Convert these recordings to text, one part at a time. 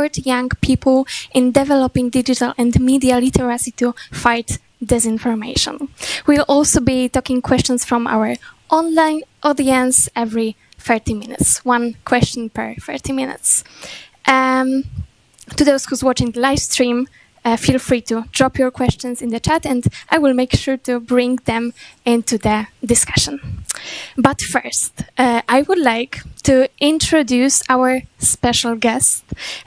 support young people in developing digital and media literacy to fight disinformation. We'll also be taking questions from our online audience every 30 minutes, one question per 30 minutes. To those who's watching the live stream, feel free to drop your questions in the chat and I will make sure to bring them into the discussion. But first, I would like to introduce our special guest,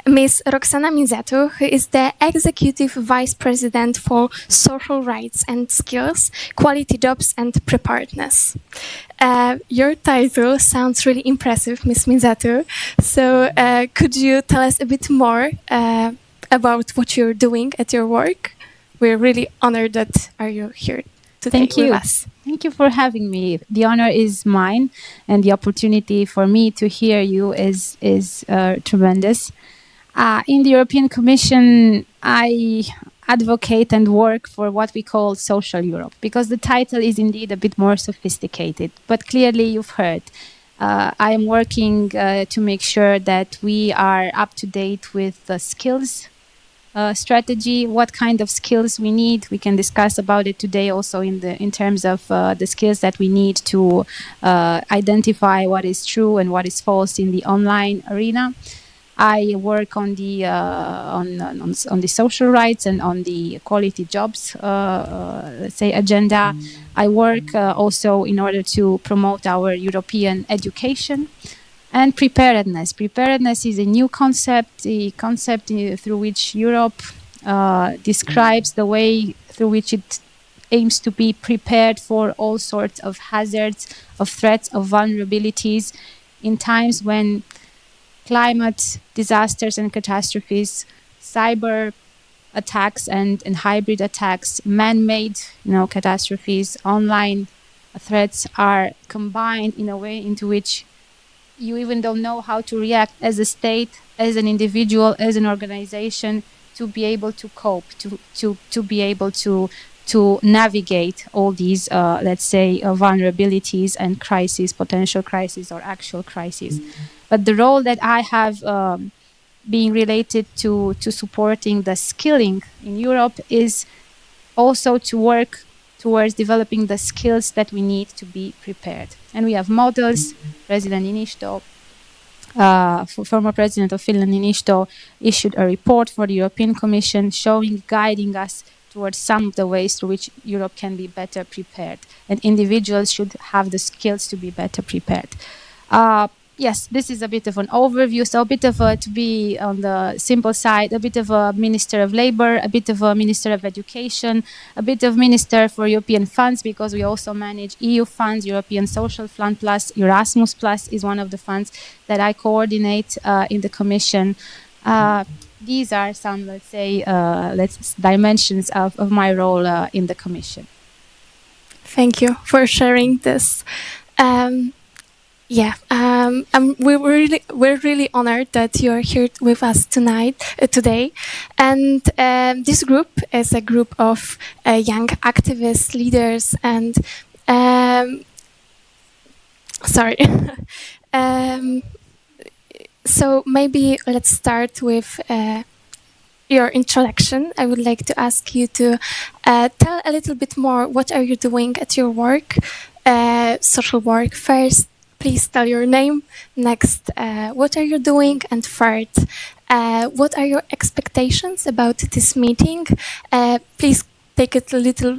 Ms. Roxana Minzatu, who is the Executive Vice President for Social Rights and Skills, Quality Jobs and Preparedness. Your title sounds really impressive, Ms. Minzatu. So could you tell us a bit more about what you're doing at your work? We're really honored that are you here today with us. Thank you for having me. The honor is mine, and the opportunity for me to hear you is tremendous. In the European Commission, I advocate and work for what we call social Europe, because the title is indeed a bit more sophisticated. But clearly, you've heard. I am working to make sure that we are up to date with the skills strategy, what kind of skills we need. We can discuss about it today also in terms of the skills that we need to identify what is true and what is false in the online arena. I work on the on the social rights and on the quality jobs, let's say, agenda. I work also in order to promote our European education. And preparedness. Preparedness is a new concept, a concept through which Europe describes the way through which it aims to be prepared for all sorts of hazards, of threats, of vulnerabilities in times when climate disasters and catastrophes, cyber attacks and hybrid attacks, man-made catastrophes, online threats are combined in a way into which you even don't know how to react as a state, as an individual, as an organization, to be able to cope, to be able to navigate all these, let's say, vulnerabilities and crises, potential crises or actual crises. But the role that I have being related to supporting the skilling in Europe is also to work towards developing the skills that we need to be prepared. And we have models. President Inisto, former President of Finland Inisto, issued a report for the European Commission guiding us towards some of the ways through which Europe can be better prepared. And individuals should have the skills to be better prepared. Yes, this is a bit of an overview, so a bit of to be on the simple side, a bit of a Minister of Labour, a bit of a Minister of Education, a bit of Minister for European funds, because we also manage EU funds, European Social Fund Plus, Erasmus Plus is one of the funds that I coordinate in the Commission. These are some, let's say, dimensions of my role in the Commission. Thank you for sharing this. We're really honored that you're here with us today. And this group is a group of young activists, leaders, and so maybe let's start with your introduction. I would like to ask you to tell a little bit more. What are you doing at your work, social work first? Please tell your name. Next, what are you doing? And third, what are your expectations about this meeting? Please take it a little,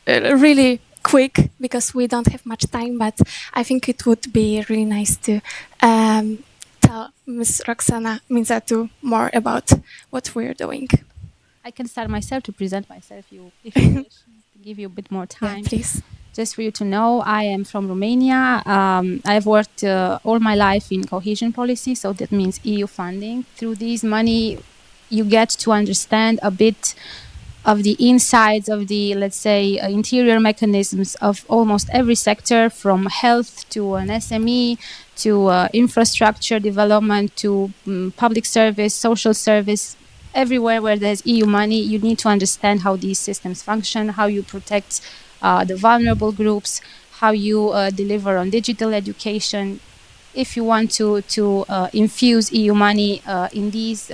really quick, because we don't have much time, but I think it would be really nice to tell Ms. Roxana Minzatu more about what we're doing. I can start myself to present myself if you wish, to give you a bit more time. Yeah, please. Just for you to know, I am from Romania. I've worked all my life in cohesion policy, so that means EU funding. Through this money, you get to understand a bit of the insides of the, let's say, interior mechanisms of almost every sector, from health to an SME, to infrastructure development, to public service, social service. Everywhere where there's EU money, you need to understand how these systems function, how you protect the vulnerable groups, how you deliver on digital education, if you want to infuse EU money in these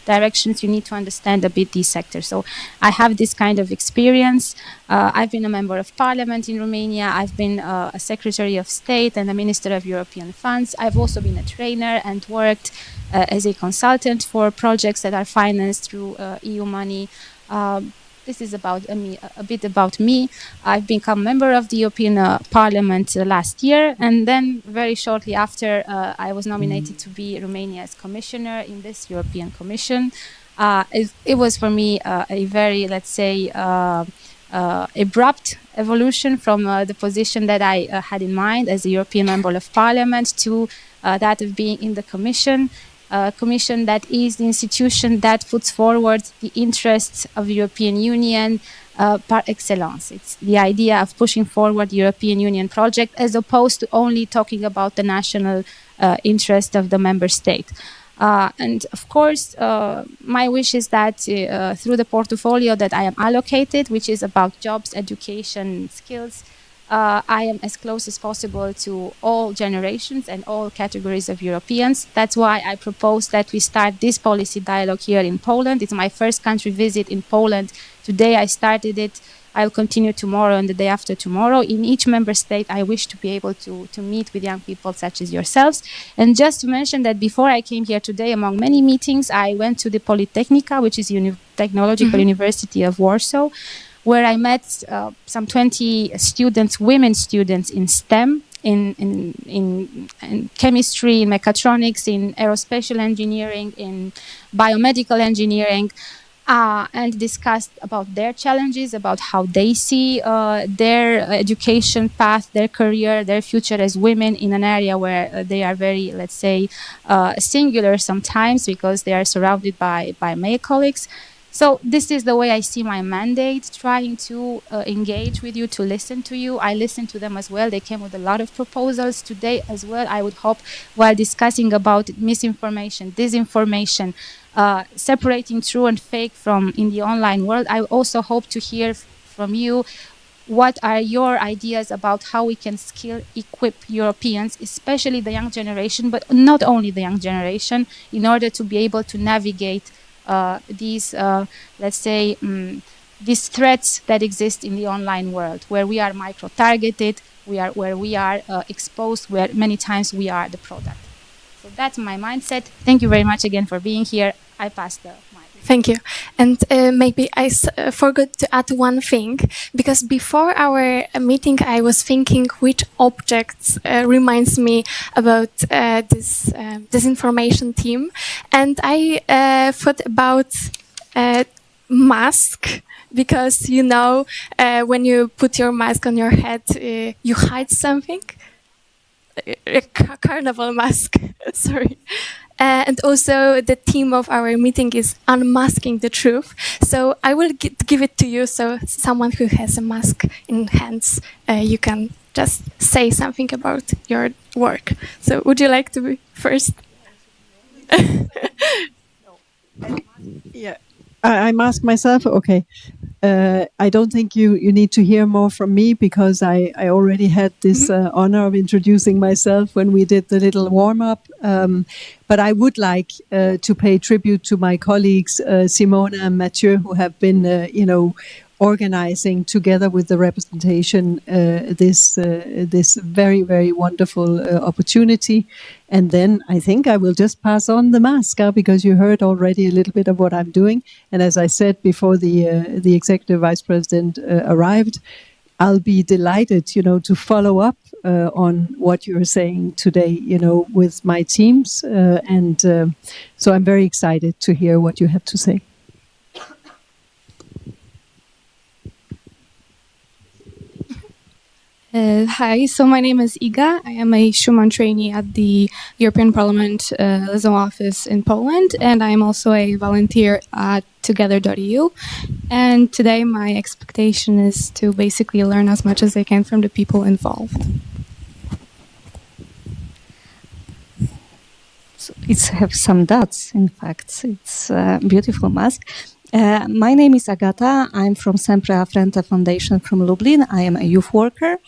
directions, you need to understand a bit these sectors. So I have this kind of experience. I've been a member of parliament in Romania. I've been a secretary of state and a minister of European funds. I've also been a trainer and worked as a consultant for projects that are financed through EU money. This is about a bit about me. I've become member of the European Parliament last year, and then very shortly after, I was nominated to be Romania's commissioner in this European Commission. It was for me a very, let's say, abrupt evolution from the position that I had in mind as a European Member of Parliament to that of being in the Commission. Commission that is the institution that puts forward the interests of the European Union par excellence. It's the idea of pushing forward the European Union project as opposed to only talking about the national interest of the member state. And of course, my wish is that through the portfolio that I am allocated, which is about jobs, education, skills, I am as close as possible to all generations and all categories of Europeans. That's why I propose that we start this policy dialogue here in Poland. It's my first country visit in Poland. Today I started it. I'll continue tomorrow and the day after tomorrow. In each member state, I wish to be able to meet with young people such as yourselves. And just to mention that before I came here today, among many meetings, I went to the Politechnica, which is Technological University of Warsaw, where I met some 20 students, women students in STEM, in chemistry, in mechatronics, in aerospatial engineering, in biomedical engineering, and discussed about their challenges, about how they see their education path, their career, their future as women in an area where they are very, let's say, singular sometimes because they are surrounded by male colleagues. So this is the way I see my mandate, trying to engage with you, to listen to you. I listened to them as well. They came with a lot of proposals today as well. I would hope while discussing about misinformation, disinformation, separating true and fake from in the online world, I also hope to hear from you what are your ideas about how we can skill equip Europeans, especially the young generation, but not only the young generation, in order to be able to navigate these, let's say, these threats that exist in the online world, where we are micro-targeted, where we are exposed, where many times we are the product. So that's my mindset. Thank you very much again for being here. I pass the mic. Thank you. And maybe I forgot to add one thing, because before our meeting, I was thinking which objects reminds me about this disinformation team. And I thought about mask, because, you know, when you put your mask on your head, you hide something. A carnival mask, sorry. And also the theme of our meeting is Unmasking the Truth. So I will give it to you, so someone who has a mask in hands, you can just say something about your work. So would you like to be first? Yeah, I mask myself. Okay. I don't think you need to hear more from me, because I already had this honor of introducing myself when we did the little warm-up. But I would like to pay tribute to my colleagues, Simona and Mathieu, who have been, organizing together with the representation this very, very wonderful opportunity. And then I think I will just pass on the mask, because you heard already a little bit of what I'm doing. And as I said before the executive vice president arrived, I'll be delighted, to follow up on what you're saying today, with my teams. So I'm very excited to hear what you have to say. Hi, so my name is Iga. I am a Schumann trainee at the European Parliament Liaison Office in Poland, and I am also a volunteer at Together.eu. And today my expectation is to basically learn as much as I can from the people involved. So it has some dots, in fact. It's a beautiful mask. My name is Agata. I'm from Sempre Afrenta Foundation from Lublin. I am a youth worker.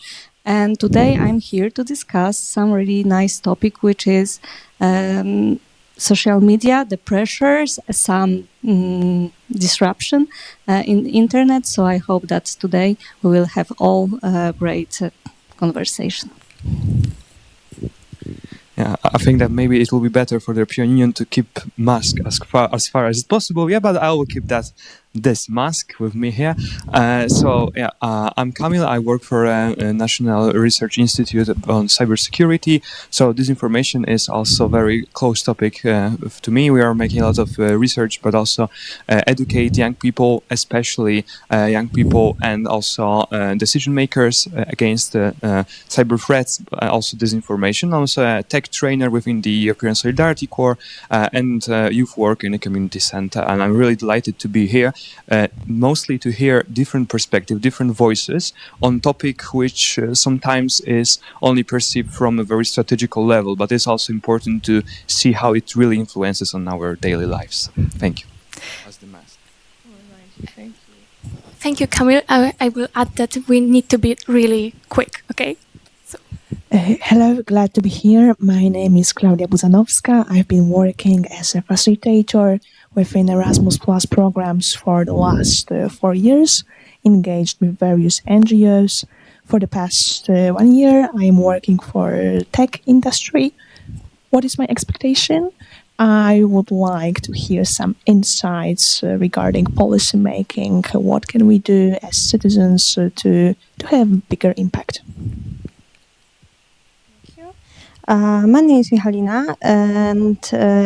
And today I'm here to discuss some really nice topic, which is social media, the pressures, some disruption in the internet. So I hope that today we will have all a great conversation. Yeah, I think that maybe it will be better for the European Union to keep mask as far as possible. Yeah, but I will keep this mask with me here. I'm Kamil. I work for a National Research Institute on cybersecurity. So disinformation is also a very close topic to me. We are making a lot of research, but also educate young people, especially young people and also decision makers against cyber threats, also disinformation. Also a tech trainer within the European Solidarity Corps and youth work in a community center. And I'm really delighted to be here. Mostly to hear different perspectives, different voices on topic which sometimes is only perceived from a very strategical level, but it's also important to see how it really influences on our daily lives. Thank you. As the mask. Thank you, Kamil. I will add that we need to be really quick, okay? Hello, glad to be here. My name is Klaudia Buzanowska. I've been working as a facilitator within Erasmus Plus programs for the last 4 years, engaged with various NGOs. For the past 1 year, I am working for tech industry. What is my expectation? I would like to hear some insights regarding policy making. What can we do as citizens to have bigger impact? My name is Michalina, and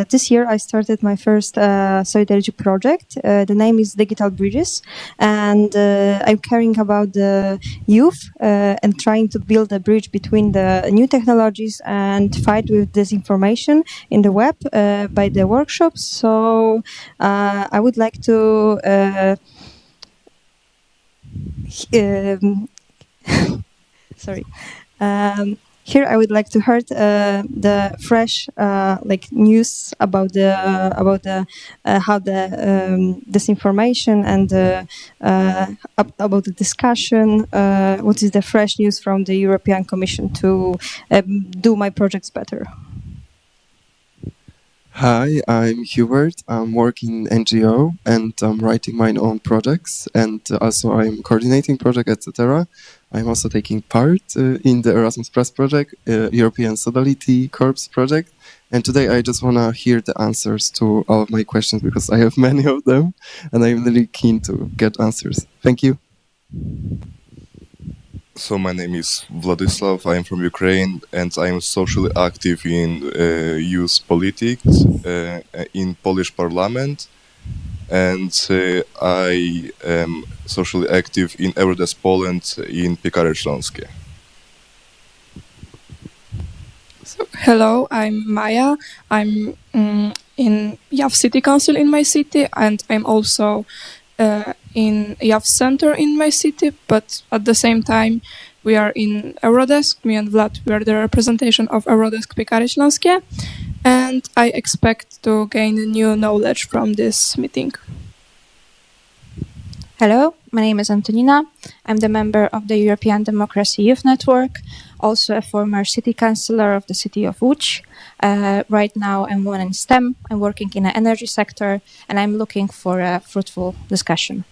this year I started my first solidarity project. The name is Digital Bridges, and I'm caring about the youth and trying to build a bridge between the new technologies and fight with disinformation in the web by the workshops. So I would like to sorry. Here, I would like to hear the fresh news about the how the disinformation and about the discussion. What is the fresh news from the European Commission to do my projects better? Hi, I'm Hubert. I'm working in NGO and I'm writing my own projects, and also I'm coordinating project, etc. I'm also taking part in the Erasmus Plus project, European Solidarity Corps project. And today I just want to hear the answers to all of my questions because I have many of them and I'm really keen to get answers. Thank you. So my name is Vladislav, I am from Ukraine and I am socially active in youth politics in Polish parliament, and I am socially active in Eurodesk Poland in Piekary Śląskie. So, hello, I'm Maya. I'm in YAV City Council in my city, and I'm also in YAV Center in my city, but at the same time we are in Eurodesk. Me and Vlad, we are the representation of Eurodesk Piekary Śląskie, and I expect to gain new knowledge from this meeting. Hello, my name is Antonina. I'm the member of the European Democracy Youth Network, also a former city councillor of the city of Łódź. Right now I'm one in STEM, I'm working in the energy sector, and I'm looking for a fruitful discussion.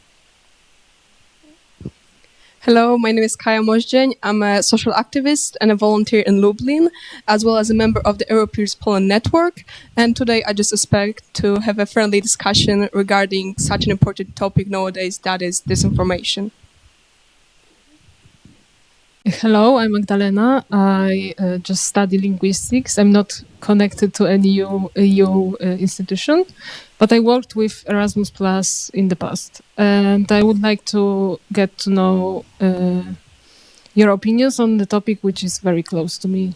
Hello, my name is Kaja Moździeń. I'm a social activist and a volunteer in Lublin, as well as a member of the Europeans Poland network. And today I just expect to have a friendly discussion regarding such an important topic nowadays, that is disinformation. Hello, I'm Magdalena. I just study linguistics. I'm not connected to any EU institution, but I worked with Erasmus Plus in the past. And I would like to get to know your opinions on the topic, which is very close to me.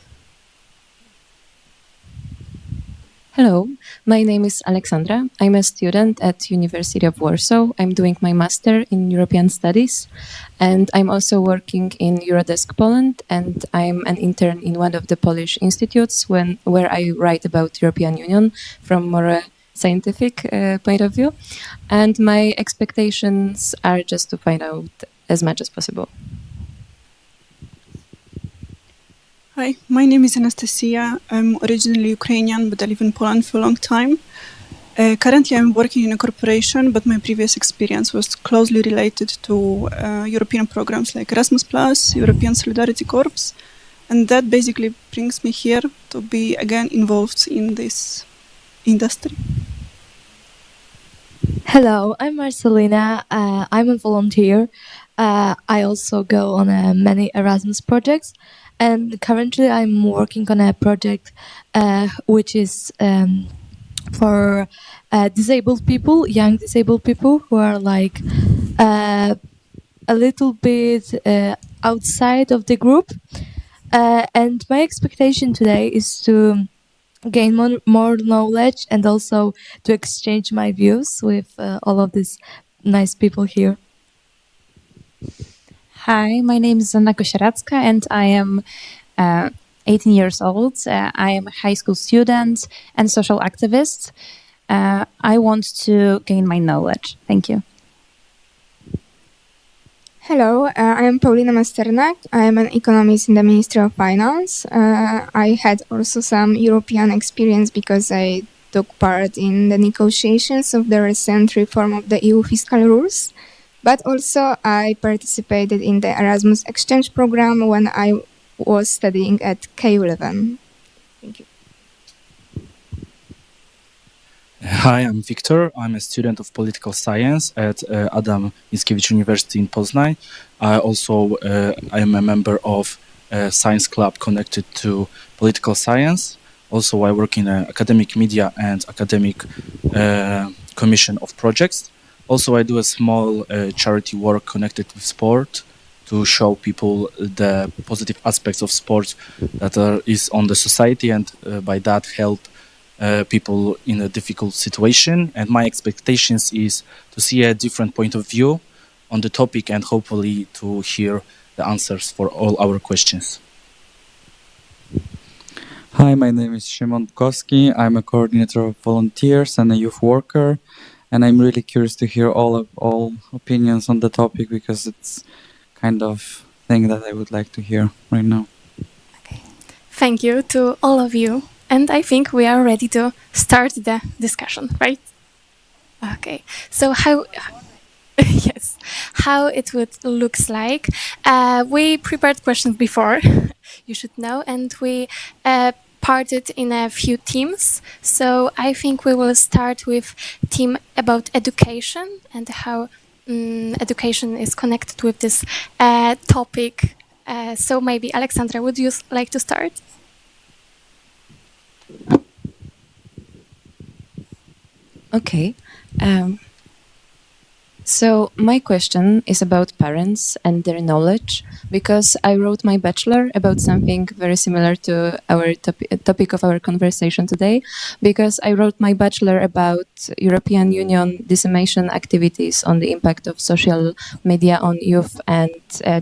Hello, my name is Alexandra. I'm a student at University of Warsaw. I'm doing my master in European Studies, and I'm also working in Eurodesk Poland, and I'm an intern in one of the Polish institutes where I write about European Union from more a scientific point of view. And my expectations are just to find out as much as possible. Hi, my name is Anastasia. I'm originally Ukrainian, but I live in Poland for a long time. Currently, I'm working in a corporation, but my previous experience was closely related to European programs like Erasmus+, European Solidarity Corps, and that basically brings me here to be again involved in this industry. Hello, I'm Marcelina. I'm a volunteer. I also go on many Erasmus projects, and currently I'm working on a project which is for disabled people, young disabled people who are like a little bit outside of the group. And my expectation today is to gain more knowledge and also to exchange my views with all of these nice people here. Hi, my name is Anna Kosieracka and I am 18 years old. I am a high school student and social activist. I want to gain my knowledge. Thank you. Hello, I am Paulina Masternak. I am an economist in the Ministry of Finance. I had also some European experience because I took part in the negotiations of the recent reform of the EU fiscal rules. But also I participated in the Erasmus exchange program when I was studying at KU11. Thank you. Hi, I'm Victor. I'm a student of political science at Adam Mickiewicz University in Poznań. I am a member of a science club connected to political science. Also, I work in academic media and academic commission of projects. Also, I do a small charity work connected with sport to show people the positive aspects of sports that is on the society, and by that help people in a difficult situation. And my expectations is to see a different point of view on the topic and hopefully to hear the answers for all our questions. Hi, my name is Szymon Bukowski. I'm a coordinator of volunteers and a youth worker, and I'm really curious to hear all opinions on the topic because it's kind of thing that I would like to hear right now. Okay. Thank you to all of you. And I think we are ready to start the discussion, right? Okay. So how it would looks like. We prepared questions before, you should know, and we parted in a few teams. So I think we will start with team about education and how education is connected with this topic. So maybe Alexandra, would you like to start? Okay. So my question is about parents and their knowledge, because I wrote my bachelor about something very similar to our topic of our conversation today, because I wrote my bachelor about European Union dissemination activities on the impact of social media on youth and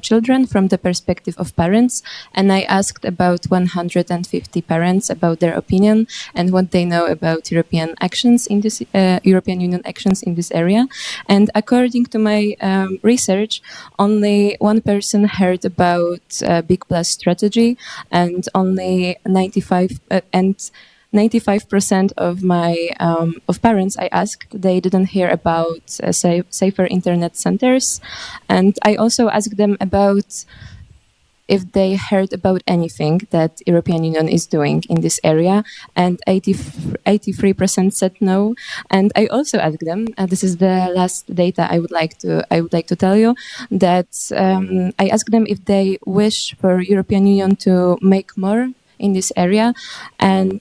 children from the perspective of parents. And I asked about 150 parents about their opinion and what they know about European actions in this European Union actions in this area. And according to my research, only one person heard about Big Plus strategy, and only 95% of my of parents I asked, they didn't hear about safer internet centers. And I also asked them about if they heard about anything that European Union is doing in this area, and 83% said no. And I also asked them, this is the last data I would like to tell you, that I asked them if they wish for European Union to make more in this area, and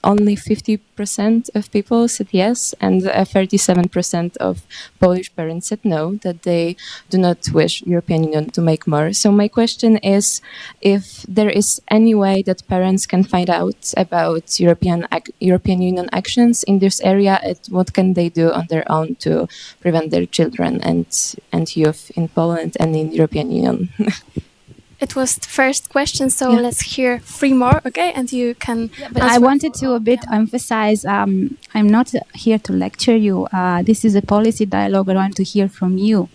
only 50% of people said yes, and 37% of Polish parents said no, that they do not wish European Union to make more. So my question is, if there is any way that parents can find out about European Union actions in this area, what can they do on their own to prevent their children and youth in Poland and in European Union? It was the first question, so let's hear three more, okay? And you can. But I wanted to a bit emphasize, I'm not here to lecture you. This is a policy dialogue. I want to hear from you.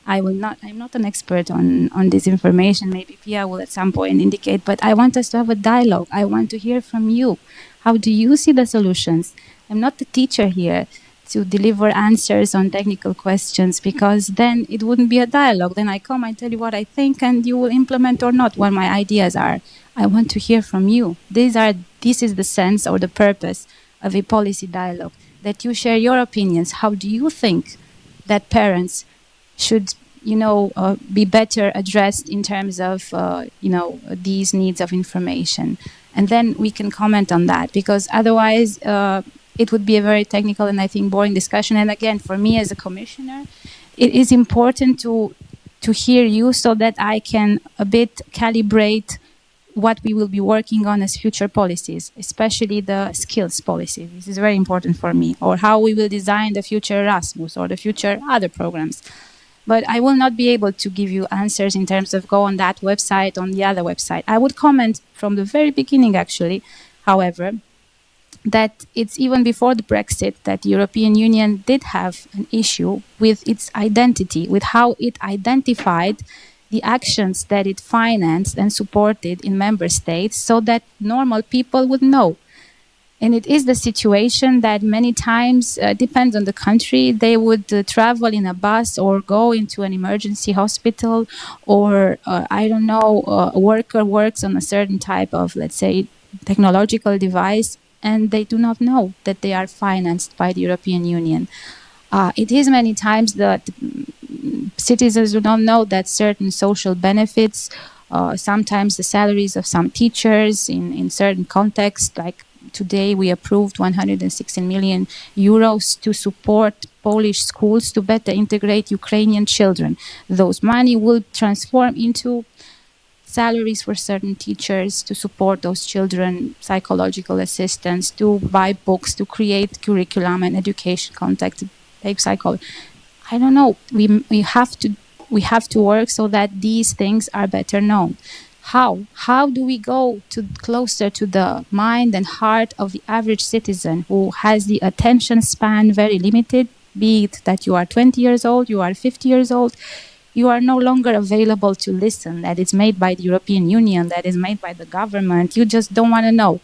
I'm not an expert on disinformation. Maybe Pia will at some point indicate, but I want us to have a dialogue. I want to hear from you. How do you see the solutions? I'm not the teacher here to deliver answers on technical questions, because then it wouldn't be a dialogue. Then I come, I tell you what I think, and you will implement or not what my ideas are. I want to hear from you. This is the sense or the purpose of a policy dialogue, that you share your opinions. How do you think that parents should, be better addressed in terms of, these needs of information? And then we can comment on that, because otherwise it would be a very technical and I think boring discussion. And again, for me as a commissioner, it is important to hear you so that I can a bit calibrate what we will be working on as future policies, especially the skills policy. This is very important for me, or how we will design the future Erasmus or the future other programs. But I will not be able to give you answers in terms of go on that website, on the other website. I would comment from the very beginning, actually, however, that it's even before the Brexit that the European Union did have an issue with its identity, with how it identified the actions that it financed and supported in member states, so that normal people would know. And it is the situation that many times, depends on the country, they would travel in a bus or go into an emergency hospital, or a worker works on a certain type of, let's say, technological device, and they do not know that they are financed by the European Union. It is many times that citizens do not know that certain social benefits, sometimes the salaries of some teachers in certain contexts, like today we approved 116 million euros to support Polish schools to better integrate Ukrainian children. Those money will transform into salaries for certain teachers to support those children, psychological assistance, to buy books, to create curriculum and education contact, take psychology. I don't know. We have to work so that these things are better known. How do we go closer to the mind and heart of the average citizen who has the attention span very limited, be it that you are 20 years old, you are 50 years old, you are no longer available to listen, that is made by the European Union, that is made by the government, you just don't want to know.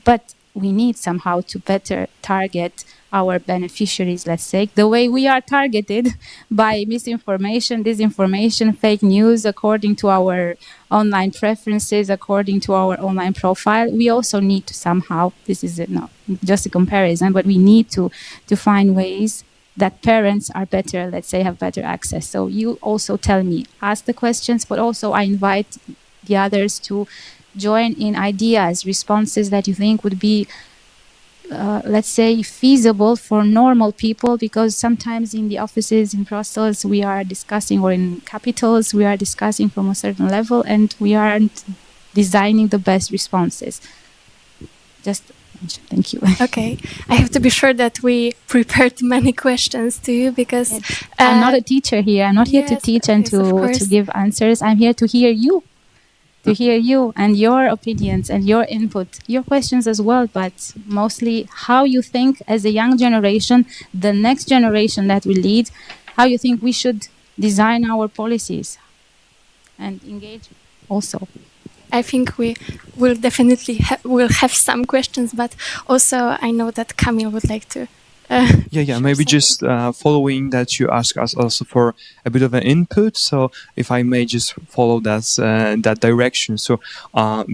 But we need somehow to better target our beneficiaries, let's say, the way we are targeted by misinformation, disinformation, fake news, according to our online preferences, according to our online profile. We also need to somehow, this is not just a comparison, but we need to find ways that parents are better, let's say, have better access. So you also tell me, ask the questions, but also I invite the others to join in ideas, responses that you think would be let's say, feasible for normal people, because sometimes in the offices in Brussels we are discussing, or in capitals we are discussing from a certain level, and we aren't designing the best responses. Just thank you. Okay, I have to be sure that we prepared many questions to you, because I'm not a teacher here. I'm not here to teach and to give answers. I'm here to hear you. To hear you and your opinions and your input, your questions as well, but mostly how you think as a young generation, the next generation that will lead, how you think we should design our policies and engage also. I think we will definitely will have some questions, but also I know that Kamil would like to. Maybe just following that, you ask us also for a bit of an input. So if I may just follow that direction. So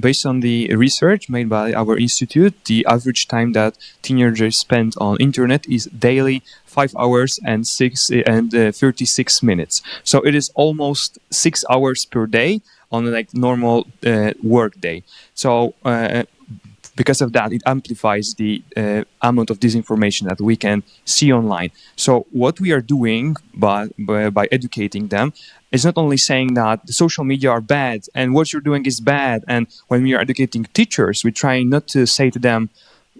based on the research made by our institute, the average time that teenagers spend on internet is daily 5 hours and 36 minutes. So it is almost 6 hours per day on a normal work day. So because of that, it amplifies the amount of disinformation that we can see online. So what we are doing by educating them is not only saying that the social media are bad and what you're doing is bad. And when we are educating teachers, we're trying not to say to them,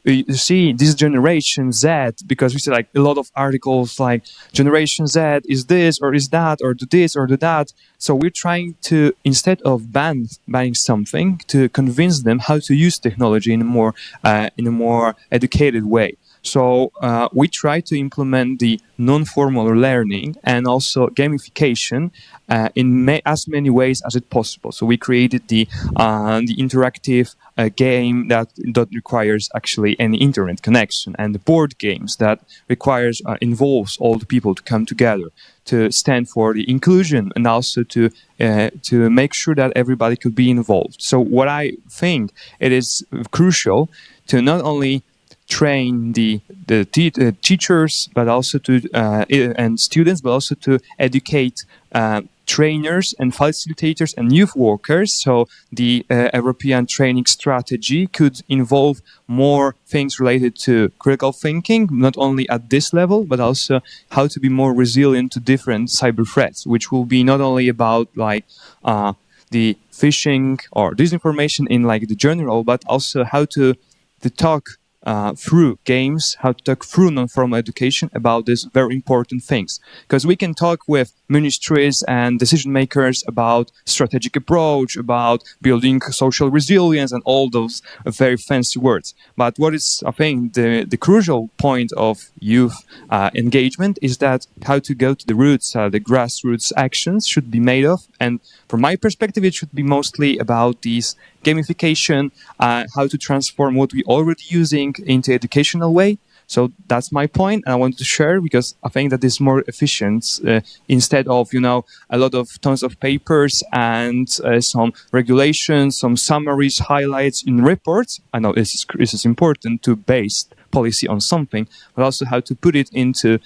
you see, this Generation Z, because we see a lot of articles like Generation Z is this or is that or do this or do that. So we're trying to, instead of banning something, to convince them how to use technology in a more educated way. So we try to implement the non-formal learning and also gamification in as many ways as it possible. So we created the interactive game that requires actually any internet connection, and the board games that requires involves all the people to come together to stand for the inclusion and also to make sure that everybody could be involved. So what I think it is crucial to not only train the teachers, but also to and students, but also to educate trainers and facilitators and youth workers. So the European training strategy could involve more things related to critical thinking, not only at this level, but also how to be more resilient to different cyber threats, which will be not only about like the phishing or disinformation in like the general, but also how to talk through games, how to talk through non-formal education about these very important things. Because we can talk with ministries and decision makers about strategic approach, about building social resilience and all those very fancy words. But what is, I think, the crucial point of youth engagement is that how to go to the roots, the grassroots actions should be made of. And from my perspective, it should be mostly about these gamification, how to transform what we're already using into educational way. So that's my point, and I wanted to share because I think that is more efficient instead of a lot of tons of papers and some regulations, some summaries, highlights in reports. I know this is important to base policy on something, but also how to put it into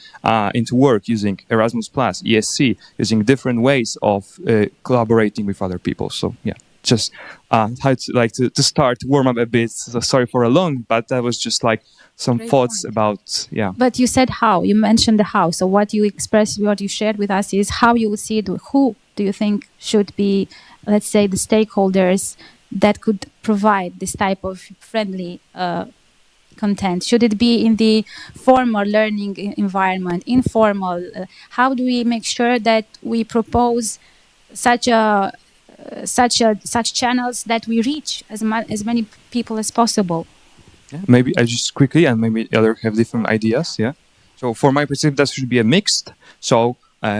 work using Erasmus+, ESC, using different ways of collaborating with other people. So yeah. Just how to start warm up a bit. So sorry for a long, but that was just like some Great thoughts point. about But you said how. You mentioned the how. So what you expressed, what you shared with us is how you would see it. Who do you think should be, let's say, the stakeholders that could provide this type of friendly content? Should it be in the formal learning environment, informal? How do we make sure that we propose such channels that we reach as many people as possible? Yeah, maybe I just quickly, and maybe the other have different ideas. Yeah. So for my perspective, that should be a mixed. So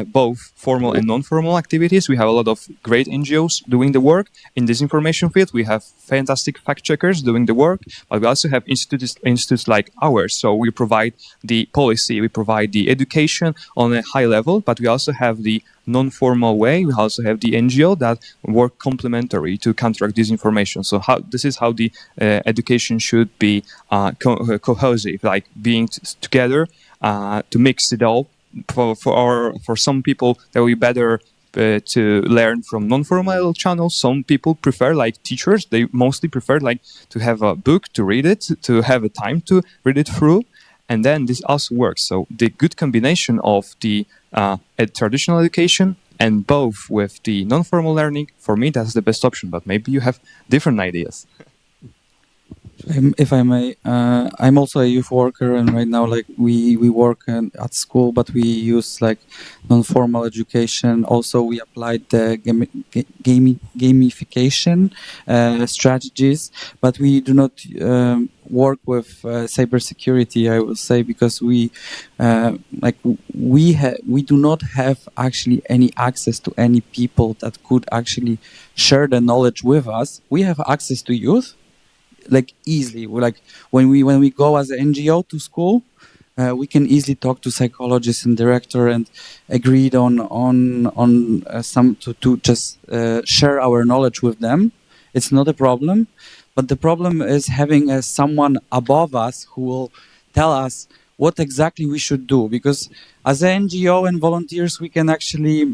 both formal and non-formal activities. We have a lot of great NGOs doing the work in this information field. We have fantastic fact checkers doing the work, but we also have institutes like ours. So we provide the policy, we provide the education on a high level, but we also have the non-formal way. We also have the NGO that work complementary to counteract disinformation. So this is how the education should be cohesive, like being together to mix it all. For some people, that will be better to learn from non-formal channels. Some people prefer, like teachers, they mostly prefer like to have a book to read it, to have a time to read it through. And then this also works. So the good combination of the traditional education and both with the non-formal learning, for me, that's the best option. But maybe you have different ideas. If I may, I'm also a youth worker, and right now, like we work at school, but we use like non-formal education. Also, we applied the gamification strategies, but we do not work with cybersecurity. I will say because we do not have actually any access to any people that could actually share the knowledge with us. We have access to youth. Like easily, like when we go as an NGO to school, we can easily talk to psychologists and director and agreed on some to just share our knowledge with them. It's not a problem, but the problem is having someone above us who will tell us what exactly we should do. Because as an NGO and volunteers, we can actually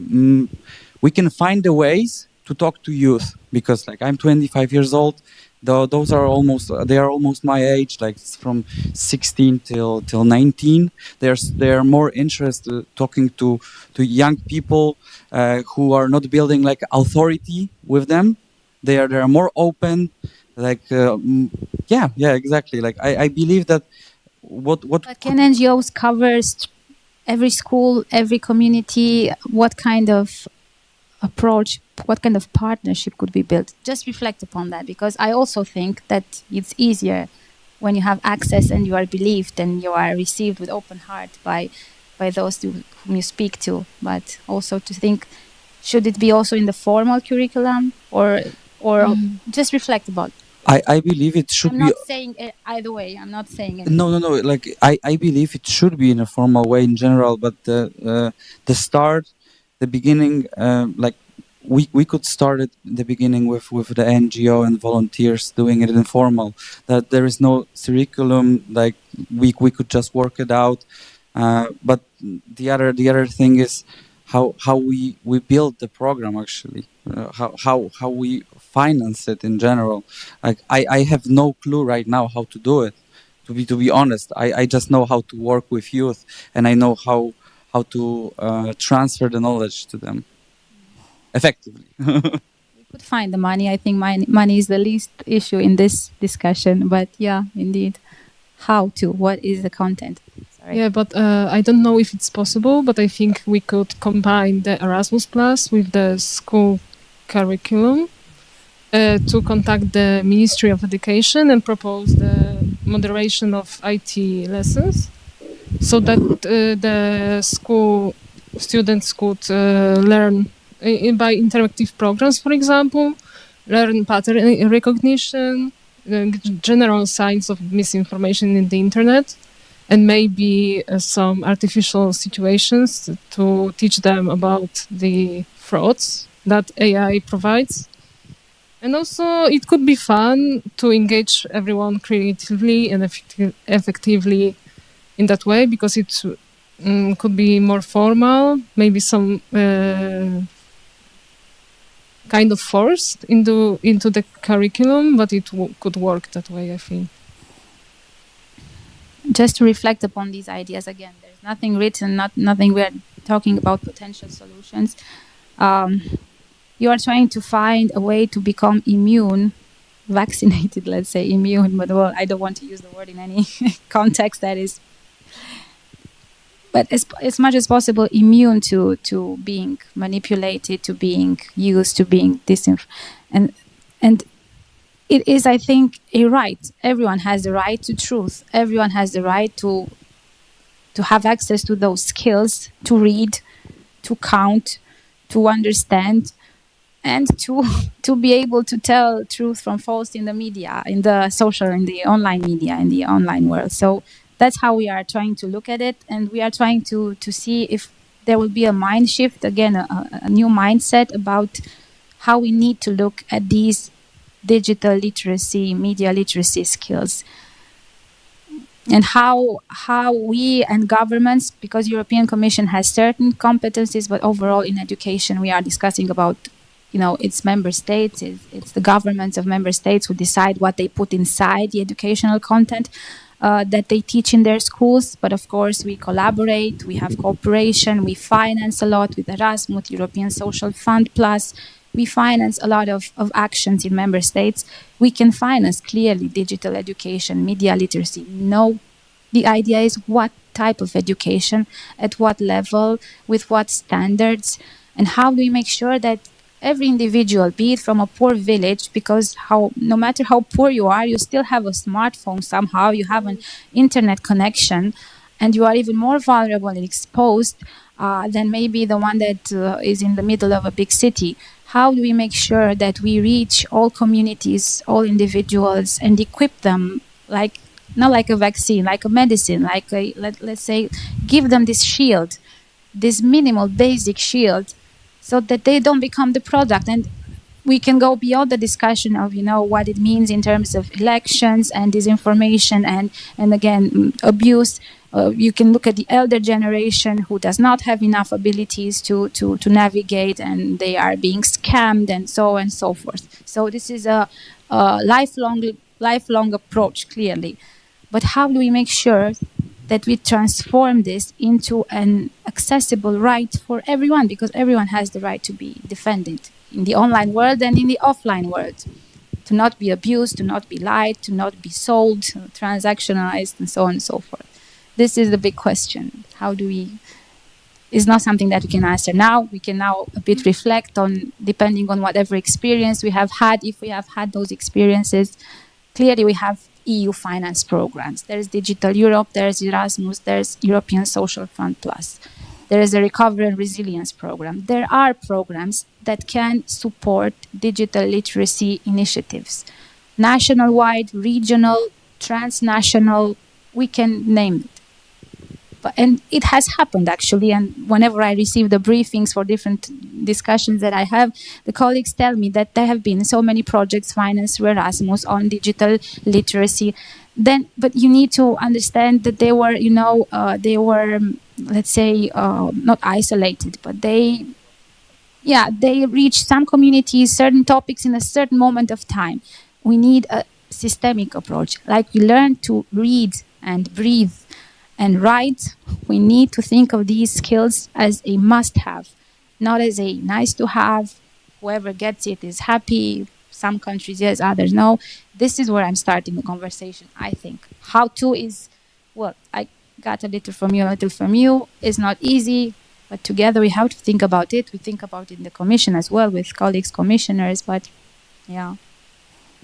we can find the ways to talk to youth. Because like I'm 25 years old. Those are almost my age, like from 16 till 19. They are more interested talking to young people who are not building like authority with them. They are more open, like yeah, exactly. Like I believe that what But can NGOs cover every school, every community? What kind of approach, what kind of partnership could be built? Just reflect upon that, because I also think that it's easier when you have access and you are believed and you are received with open heart by those whom you speak to, but also to think, should it be also in the formal curriculum or just reflect about. I believe it should I'm be. not saying it either way. I'm not saying it. No. Like I believe it should be in a formal way in general, but the start, the beginning, like we could start at the beginning with the NGO and volunteers doing it informal. That there is no curriculum. Like we could just work it out. But the other thing is how we build the program actually. How we finance it in general. Like I have no clue right now how to do it. To be honest, I just know how to work with youth, and I know how to transfer the knowledge to them effectively. We could find the money. I think money is the least issue in this discussion. But yeah, indeed, how to? What is the content? Sorry. Yeah, but I don't know if it's possible. But I think we could combine the Erasmus Plus with the school curriculum to contact the Ministry of Education and propose the moderation of IT lessons, so that the school students could learn by interactive programs, for example, learn pattern recognition, general signs of misinformation in the internet, and maybe some artificial situations to teach them about the frauds that AI provides. And also, it could be fun to engage everyone creatively and effectively in that way, because it could be more formal, maybe some kind of forced into the curriculum, but it could work that way, I think. Just to reflect upon these ideas again, there's nothing written, nothing we're talking about potential solutions. You are trying to find a way to become immune, vaccinated, let's say immune, but well, I don't want to use the word in any context that is, but as much as possible immune to being manipulated, to being used, to being and it is, I think, a right. Everyone has the right to truth. Everyone has the right to have access to those skills, to read, to count, to understand, and to be able to tell truth from false in the media, in the social, in the online media, in the online world. So that's how we are trying to look at it, and we are trying to see if there will be a mind shift, again, a new mindset about how we need to look at these digital literacy, media literacy skills, and how we and governments, because European Commission has certain competencies, but overall in education we are discussing about, it's member states, it's the governments of member states who decide what they put inside the educational content that they teach in their schools. But of course we collaborate, we have cooperation, we finance a lot with Erasmus, European Social Fund Plus. We finance a lot of actions in member states. We can finance clearly digital education, media literacy. No, the idea is what type of education, at what level, with what standards, and how do we make sure that every individual, be it from a poor village, because no matter how poor you are, you still have a smartphone somehow, you have an internet connection, and you are even more vulnerable and exposed than maybe the one that is in the middle of a big city. How do we make sure that we reach all communities, all individuals, and equip them not like a vaccine, like a medicine, let's say, give them this shield, this minimal basic shield, so that they don't become the product. And we can go beyond the discussion of, what it means in terms of elections and disinformation and again, abuse. You can look at the elder generation who does not have enough abilities to navigate, and they are being scammed and so on and so forth. So this is a lifelong approach, clearly. But how do we make sure that we transform this into an accessible right for everyone? Because everyone has the right to be defended in the online world and in the offline world, to not be abused, to not be lied, to not be sold, transactionalized, and so on and so forth. This is the big question. How do we... It's not something that we can answer now. We can now a bit reflect on, depending on whatever experience we have had, if we have had those experiences. Clearly, we have EU finance programs. There's Digital Europe, there's Erasmus, there's European Social Fund Plus. There is a Recovery and Resilience program. There are programs that can support digital literacy initiatives. National-wide, regional, transnational, we can name it. And it has happened actually, and whenever I receive the briefings for different discussions that I have, the colleagues tell me that there have been so many projects financed through Erasmus on digital literacy. But you need to understand that they were, let's say, not isolated, but they reach some communities, certain topics in a certain moment of time. We need a systemic approach. Like we learn to read and breathe and write, we need to think of these skills as a must-have, not as a nice-to-have. Whoever gets it is happy. Some countries yes, others no. This is where I'm starting the conversation, I think. How to is, well, I got a little from you. It's not easy, but together we have to think about it. We think about it in the commission as well with colleagues, commissioners, but yeah.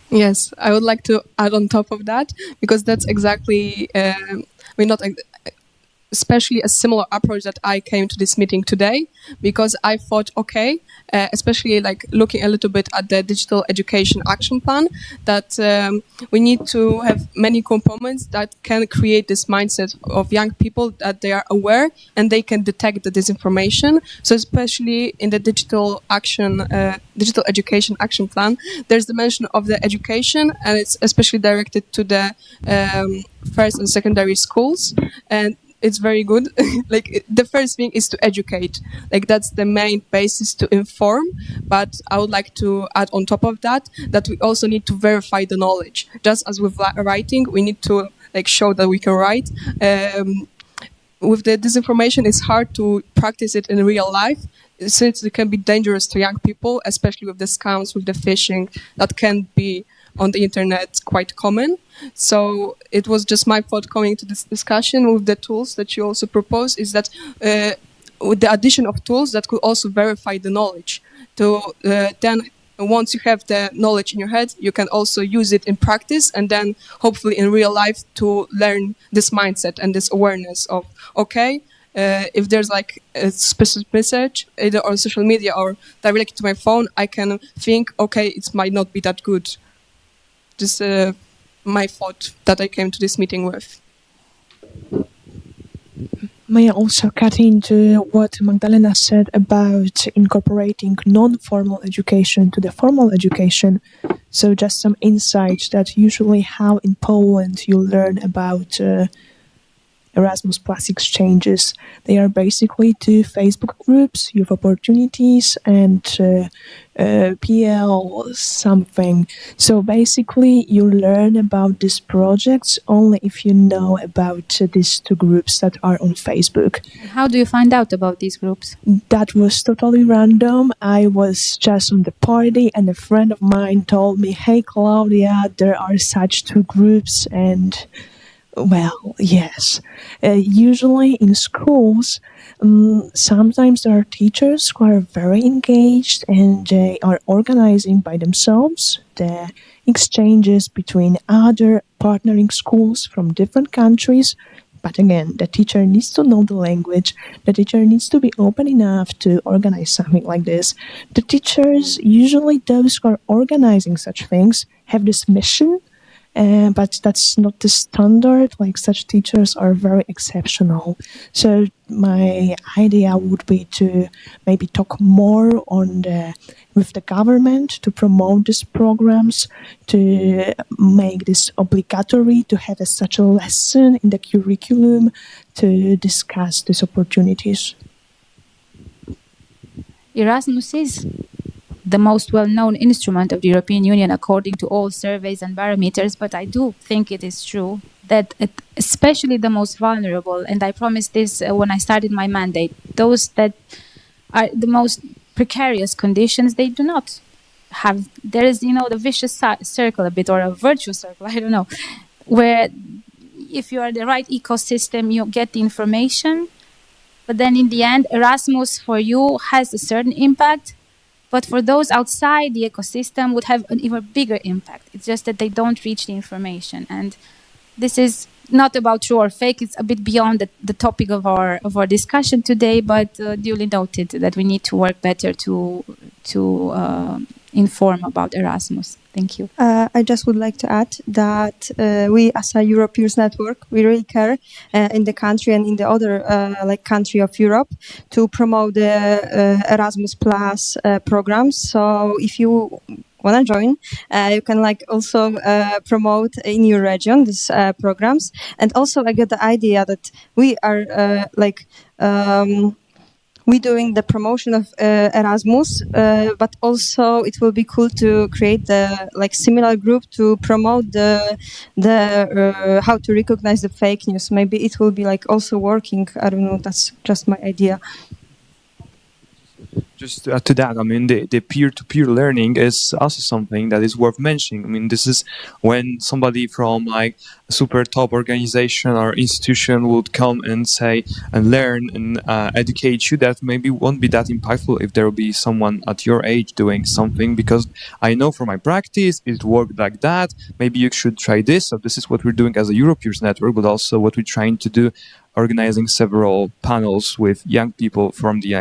Yes, I would like to add on top of that, because that's exactly, especially a similar approach that I came to this meeting today, because I thought, okay, especially like looking a little bit at the digital education action plan, that we need to have many components that can create this mindset of young people that they are aware and they can detect the disinformation. So especially in the digital education action plan, there's the mention of the education, and it's especially directed to the first and secondary schools. And it's very good. Like the first thing is to educate. Like that's the main basis to inform. But I would like to add on top of that we also need to verify the knowledge. Just as with writing, we need to like show that we can write. With the disinformation, it's hard to practice it in real life, since it can be dangerous to young people, especially with the scams, with the phishing that can be on the internet quite common. So it was just my thought coming to this discussion with the tools that you also propose, is that with the addition of tools that could also verify the knowledge, to then once you have the knowledge in your head, you can also use it in practice, and then hopefully in real life to learn this mindset and this awareness of, okay, if there's like a specific message either on social media or directly to my phone, I can think, okay, it might not be that good. Just my thought that I came to this meeting with. May I also cut into what Magdalena said about incorporating non-formal education to the formal education? So just some insights that usually how in Poland you learn about Erasmus Plus exchanges. They are basically 2 Facebook groups, Youth Opportunities and PL something. So basically you learn about these projects only if you know about these 2 groups that are on Facebook. How do you find out about these groups? That was totally random. I was just on the party and a friend of mine told me, hey Claudia, there are such 2 groups, and well, yes. Usually in schools, sometimes there are teachers who are very engaged and they are organizing by themselves the exchanges between other partnering schools from different countries. But again, the teacher needs to know the language. The teacher needs to be open enough to organize something like this. The teachers, usually those who are organizing such things, have this mission. But that's not the standard. Like such teachers are very exceptional. So my idea would be to maybe talk more with the government to promote these programs, to make this obligatory, to have such a lesson in the curriculum to discuss these opportunities. Erasmus is the most well-known instrument of the European Union according to all surveys and barometers, but I do think it is true that especially the most vulnerable, and I promised this when I started my mandate, those that are the most precarious conditions, they do not have, there is, the vicious circle a bit, or a virtuous circle, I don't know, where if you are the right ecosystem, you get the information, but then in the end, Erasmus for you has a certain impact, but for those outside the ecosystem would have an even bigger impact. It's just that they don't reach the information. And this is not about true or fake. It's a bit beyond the topic of our discussion today, but duly noted that we need to work better to inform about Erasmus. Thank you. I just would like to add that we, as a Europeans network, we really care in the country and in the other country of Europe to promote the Erasmus Plus programs. So if you want to join, you can also promote in your region these programs. And also I get the idea that we are we doing the promotion of Erasmus, but also it will be cool to create the similar group to promote the how to recognize the fake news. Maybe it will be also working. I don't know. That's just my idea. Just to that, I mean, the peer-to-peer learning is also something that is worth mentioning. I mean, this is when somebody from a super top organization or institution would come and say and learn and educate you. That maybe won't be that impactful if there will be someone at your age doing something, because I know from my practice it worked like that. Maybe you should try this. So this is what we're doing as a Europeans network, but also what we're trying to do, organizing several panels with young people from the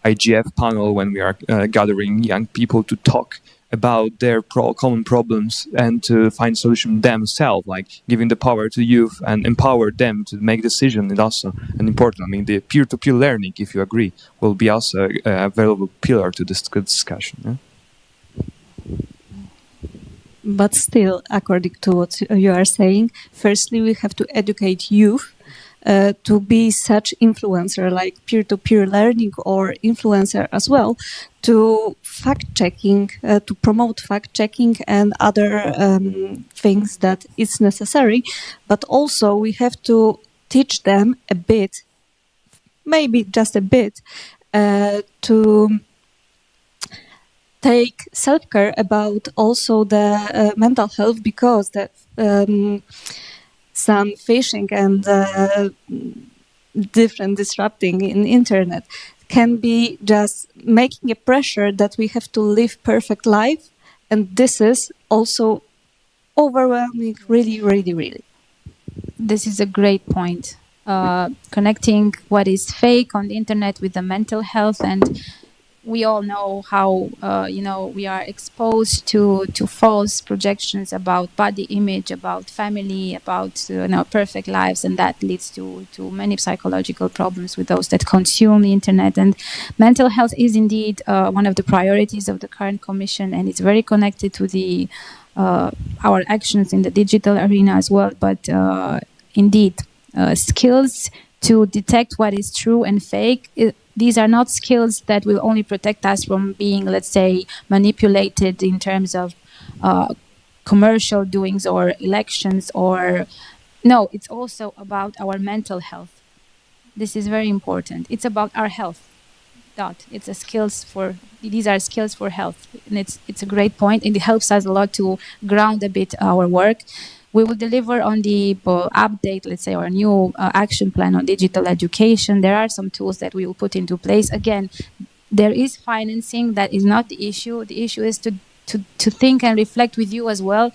IGF panel, when we are gathering young people to talk about their common problems and to find solution themselves, like giving the power to youth and empower them to make decisions. Is also an important. I mean, the peer-to-peer learning, if you agree, will be also a valuable pillar to this good discussion. Yeah? But still, according to what you are saying, firstly, we have to educate youth to be such influencer like peer-to-peer learning or influencer as well, to fact-checking, to promote fact-checking and other things that is necessary. But also we have to teach them a bit, maybe just a bit, to take self-care about also the mental health, because the some phishing and different disrupting in internet can be just making a pressure that we have to live perfect life, and this is also overwhelming, really, really, really. This is a great point. Connecting what is fake on the internet with the mental health, and we all know how we are exposed to false projections about body image, about family, about perfect lives, and that leads to many psychological problems with those that consume the internet. And mental health is indeed one of the priorities of the current Commission, and it's very connected to the our actions in the digital arena as well. But indeed, skills to detect what is true and fake, these are not skills that will only protect us from being, let's say, manipulated in terms of commercial doings or elections, or no, it's also about our mental health. This is very important. It's about our health. It's these are skills for health, and it's a great point, and it helps us a lot to ground a bit our work. We will deliver on the update, let's say, our new action plan on digital education. There are some tools that we will put into place. Again, there is financing. That is not the issue. The issue is to think and reflect with you as well.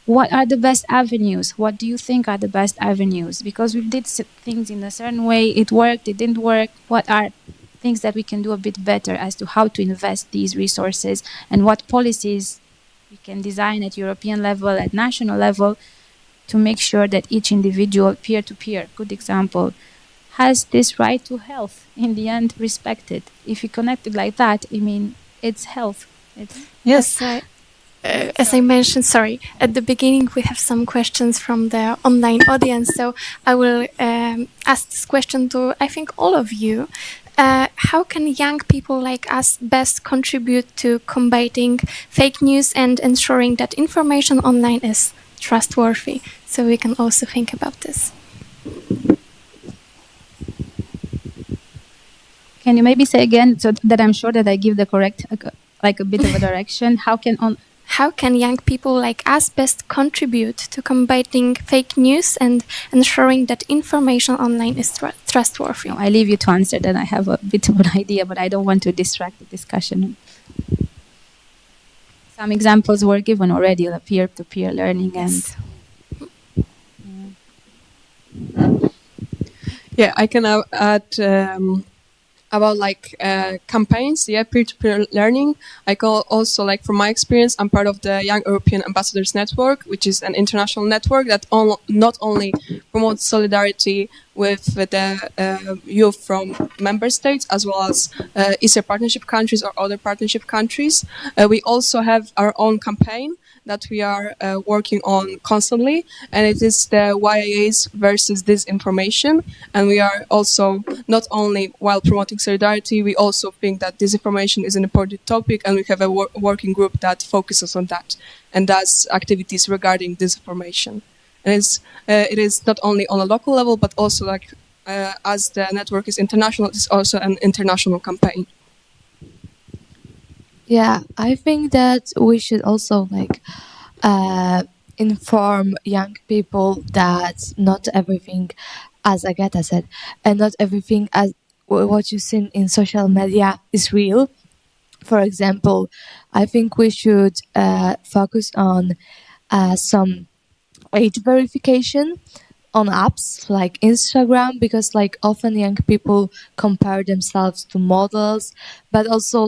What are the best avenues? What do you think are the best avenues? Because we did things in a certain way. It worked, it didn't work. What are things that we can do a bit better as to how to invest these resources, and what policies we can design at European level, at national level, to make sure that each individual, peer-to-peer, good example, has this right to health in the end respected. If you connect it like that, I mean, it's health. Yes. As I mentioned, at the beginning we have some questions from the online audience, so I will ask this question to, I think, all of you. How can young people like us best contribute to combating fake news and ensuring that information online is trustworthy? So we can also think about this. Can you maybe say again, so that I'm sure that I give the correct, like a bit of a direction? How how can young people like us best contribute to combating fake news and ensuring that information online is trustworthy? I leave you to answer, then I have a bit of an idea, but I don't want to distract the discussion. Some examples were given already, the peer-to-peer learning and... Yeah, I can add about campaigns, peer-to-peer learning. I can also, from my experience, I'm part of the Young European Ambassadors Network, which is an international network that not only promotes solidarity with the youth from member states as well as Eastern Partnership countries or other partnership countries. We also have our own campaign that we are working on constantly, and it is the YIAs versus disinformation. And we are also, not only while promoting solidarity, we also think that disinformation is an important topic, and we have a working group that focuses on that and does activities regarding disinformation. And it is not only on a local level, but also as the network is international, it's also an international campaign. Yeah, I think that we should also inform young people that not everything, as Agatha said, and not everything as what you see in social media is real. For example, I think we should focus on some age verification on apps like Instagram, because often young people compare themselves to models, but also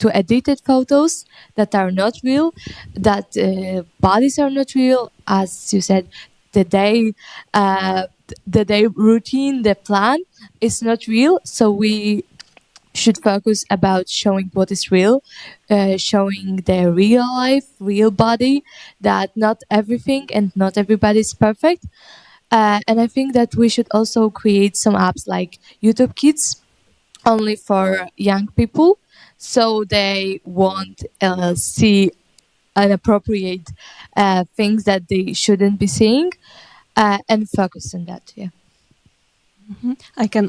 to edited photos that are not real, that bodies are not real, as you said, the day routine, the plan is not real. So we should focus about showing what is real, showing their real life, real body, that not everything and not everybody is perfect. And I think that we should also create some apps like YouTube Kids only for young people, so they won't see inappropriate things that they shouldn't be seeing, and focus on that. Yeah. I can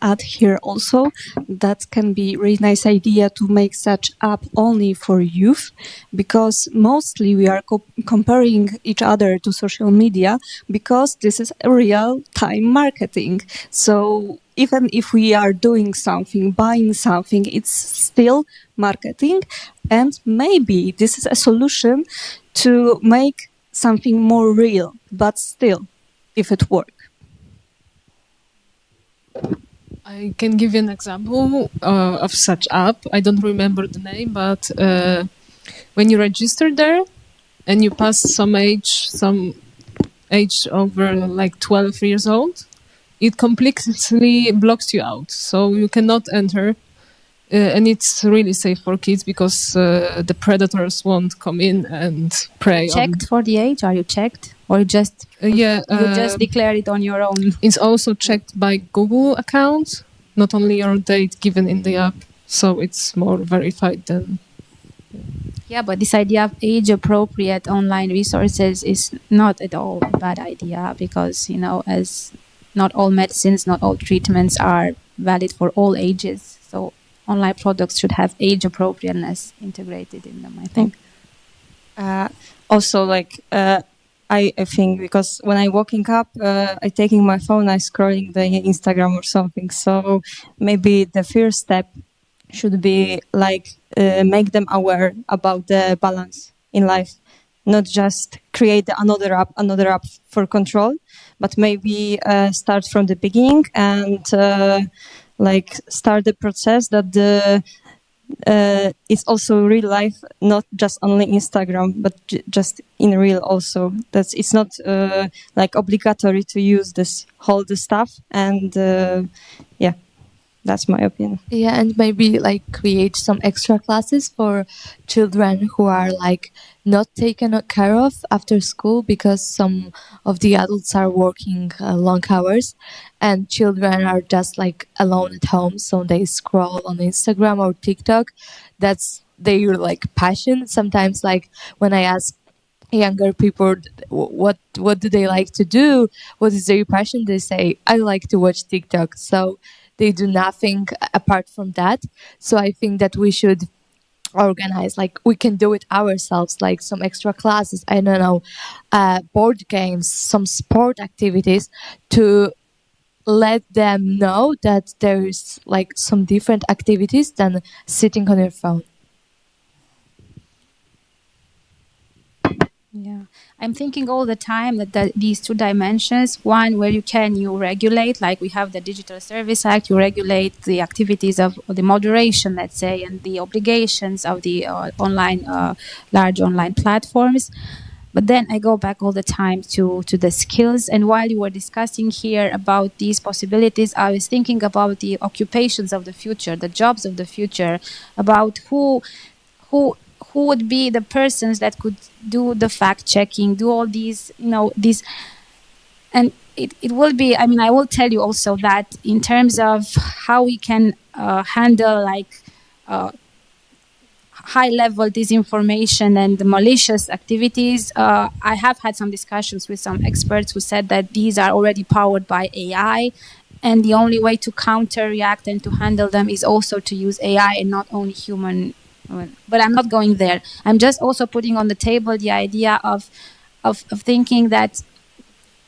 add here also that can be a really nice idea to make such app only for youth, because mostly we are comparing each other to social media, because this is a real time marketing. So even if we are doing something, buying something, it's still marketing, and maybe this is a solution to make something more real, but still, if it works. I can give you an example of such app. I don't remember the name, but when you register there and you pass some age over 12 years old, it completely blocks you out. So you cannot enter. And it's really safe for kids because the predators won't come in and prey. Checked for the age? Are you checked? Or you just you just declare it on your own? It's also checked by Google account, not only your date given in the app. So it's more verified than... Yeah, but this idea of age-appropriate online resources is not at all a bad idea, because, as not all medicines, not all treatments are valid for all ages. So online products should have age appropriateness integrated in them, I think. Also, I think, because when I waking up, I taking my phone, I scrolling the Instagram or something. So maybe the first step should be make them aware about the balance in life, not just create another app for control, but maybe start from the beginning and start the process that it's also real life, not just only Instagram, but just in real also. It's not obligatory to use all the stuff, and yeah, that's my opinion. Yeah, and maybe create some extra classes for children who are not taken care of after school, because some of the adults are working long hours and children are just alone at home, so they scroll on Instagram or TikTok. That's their passion. Sometimes when I ask younger people what do they like to do, what is their passion, they say, I like to watch TikTok. So they do nothing apart from that. So I think that we should organize, like we can do it ourselves, like some extra classes, I don't know, board games, some sport activities, to let them know that there's like some different activities than sitting on your phone. Yeah, I'm thinking all the time that these two dimensions, one where you regulate, like we have the Digital Service Act, you regulate the activities of the moderation, let's say, and the obligations of the large online platforms. But then I go back all the time to the skills. And while you were discussing here about these possibilities, I was thinking about the occupations of the future, the jobs of the future, about who would be the persons that could do the fact checking, do all these, these. And it will be, I mean, I will tell you also that in terms of how we can handle like high level disinformation and malicious activities, I have had some discussions with some experts who said that these are already powered by AI. And the only way to counter react and to handle them is also to use AI and not only human. But I'm not going there. I'm just also putting on the table the idea of thinking that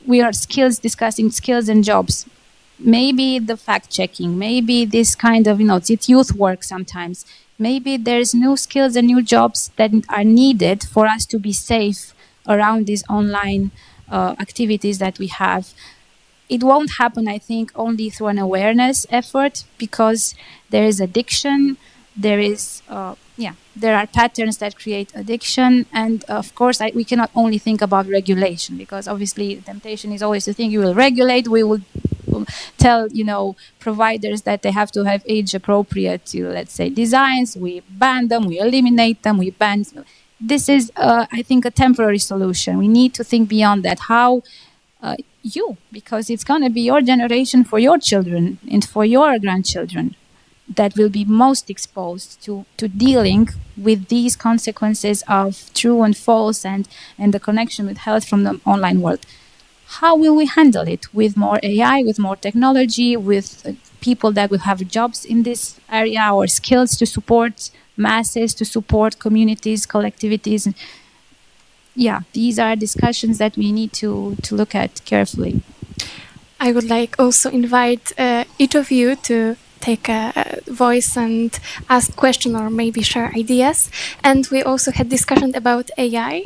we are discussing skills and jobs. Maybe the fact checking, maybe this kind of, it's youth work sometimes. Maybe there's new skills and new jobs that are needed for us to be safe around these online activities that we have. It won't happen, I think, only through an awareness effort, because there is addiction. There is, there are patterns that create addiction. And of course, we cannot only think about regulation, because obviously the temptation is always to think you will regulate, we will tell, providers that they have to have age appropriate, let's say, designs. We ban them, we eliminate them, we ban. This is, I think, a temporary solution. We need to think beyond that. How because it's going to be your generation for your children and for your grandchildren that will be most exposed to dealing with these consequences of true and false and the connection with health from the online world. How will we handle it? With more AI, with more technology, with people that will have jobs in this area, or skills to support masses, to support communities, collectivities. Yeah, these are discussions that we need to look at carefully. I would like also invite each of you to take a voice and ask questions or maybe share ideas. And we also had discussion about AI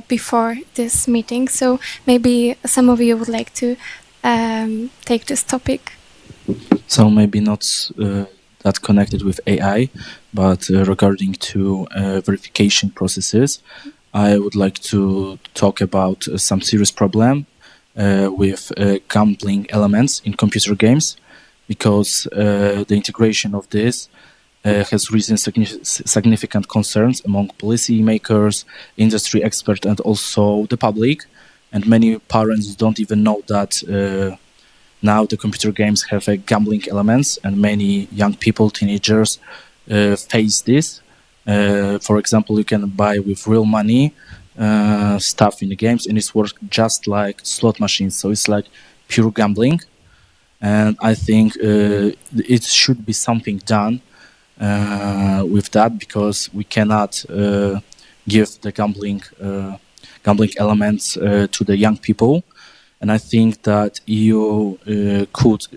before this meeting. So maybe some of you would like to take this topic. So maybe not that connected with AI, but regarding to verification processes, I would like to talk about some serious problem with gambling elements in computer games, because the integration of this has risen significant concerns among policymakers, industry experts, and also the public. And many parents don't even know that now the computer games have gambling elements, and many young people, teenagers, face this. For example, you can buy with real money stuff in the games, and it's works just like slot machines. So it's like pure gambling. And I think it should be something done with that, because we cannot give the gambling elements to the young people. And I think that EU could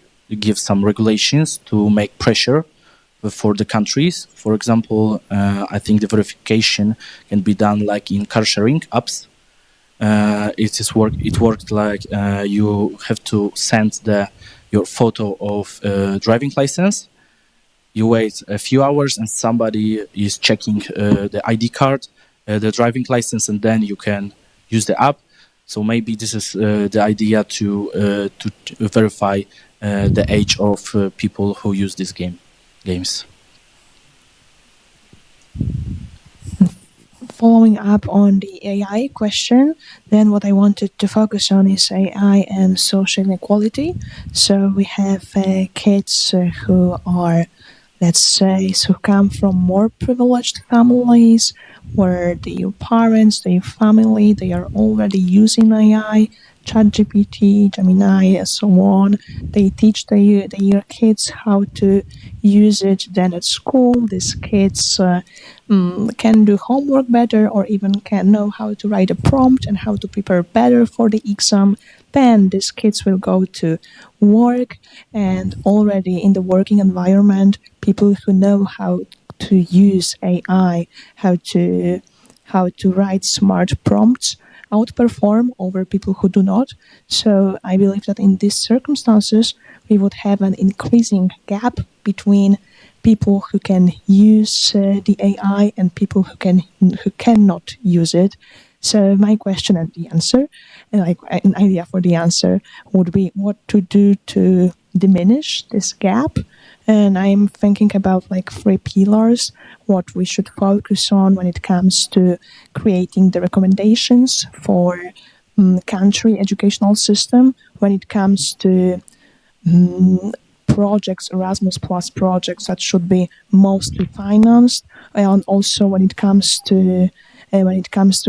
give some regulations to make pressure for the countries. For example, I think the verification can be done like in car sharing apps. It worked like you have to send your photo of driving license. You wait a few hours and somebody is checking the ID card, the driving license, and then you can use the app. So maybe this is the idea to verify the age of people who use these games. Following up on the AI question, then what I wanted to focus on is AI and social inequality. So we have kids who are, let's say, who come from more privileged families, where their parents, their family, they are already using AI ChatGPT, Gemini, and so on. They teach their kids how to use it. Then at school, these kids can do homework better, or even can know how to write a prompt and how to prepare better for the exam. Then these kids will go to work, and already in the working environment, people who know how to use AI, how to write smart prompts, outperform over people who do not. So I believe that in these circumstances, we would have an increasing gap between people who can use the AI and people who cannot use it. So my question and the answer, and like an idea for the answer, would be what to do to diminish this gap. And I'm thinking about like 3 pillars, what we should focus on when it comes to creating the recommendations for country educational system, when it comes to projects, Erasmus Plus projects that should be mostly financed, and also when it comes to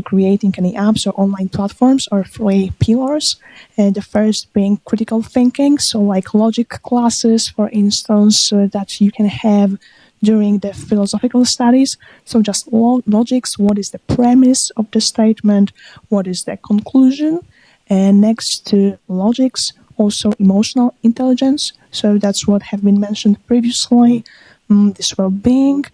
creating any apps or online platforms, or 3 pillars. The first being critical thinking, so like logic classes, for instance, that you can have during the philosophical studies. So just logics, what is the premise of the statement, what is the conclusion, and next to logics, also emotional intelligence. So that's what have been mentioned previously, this well-being.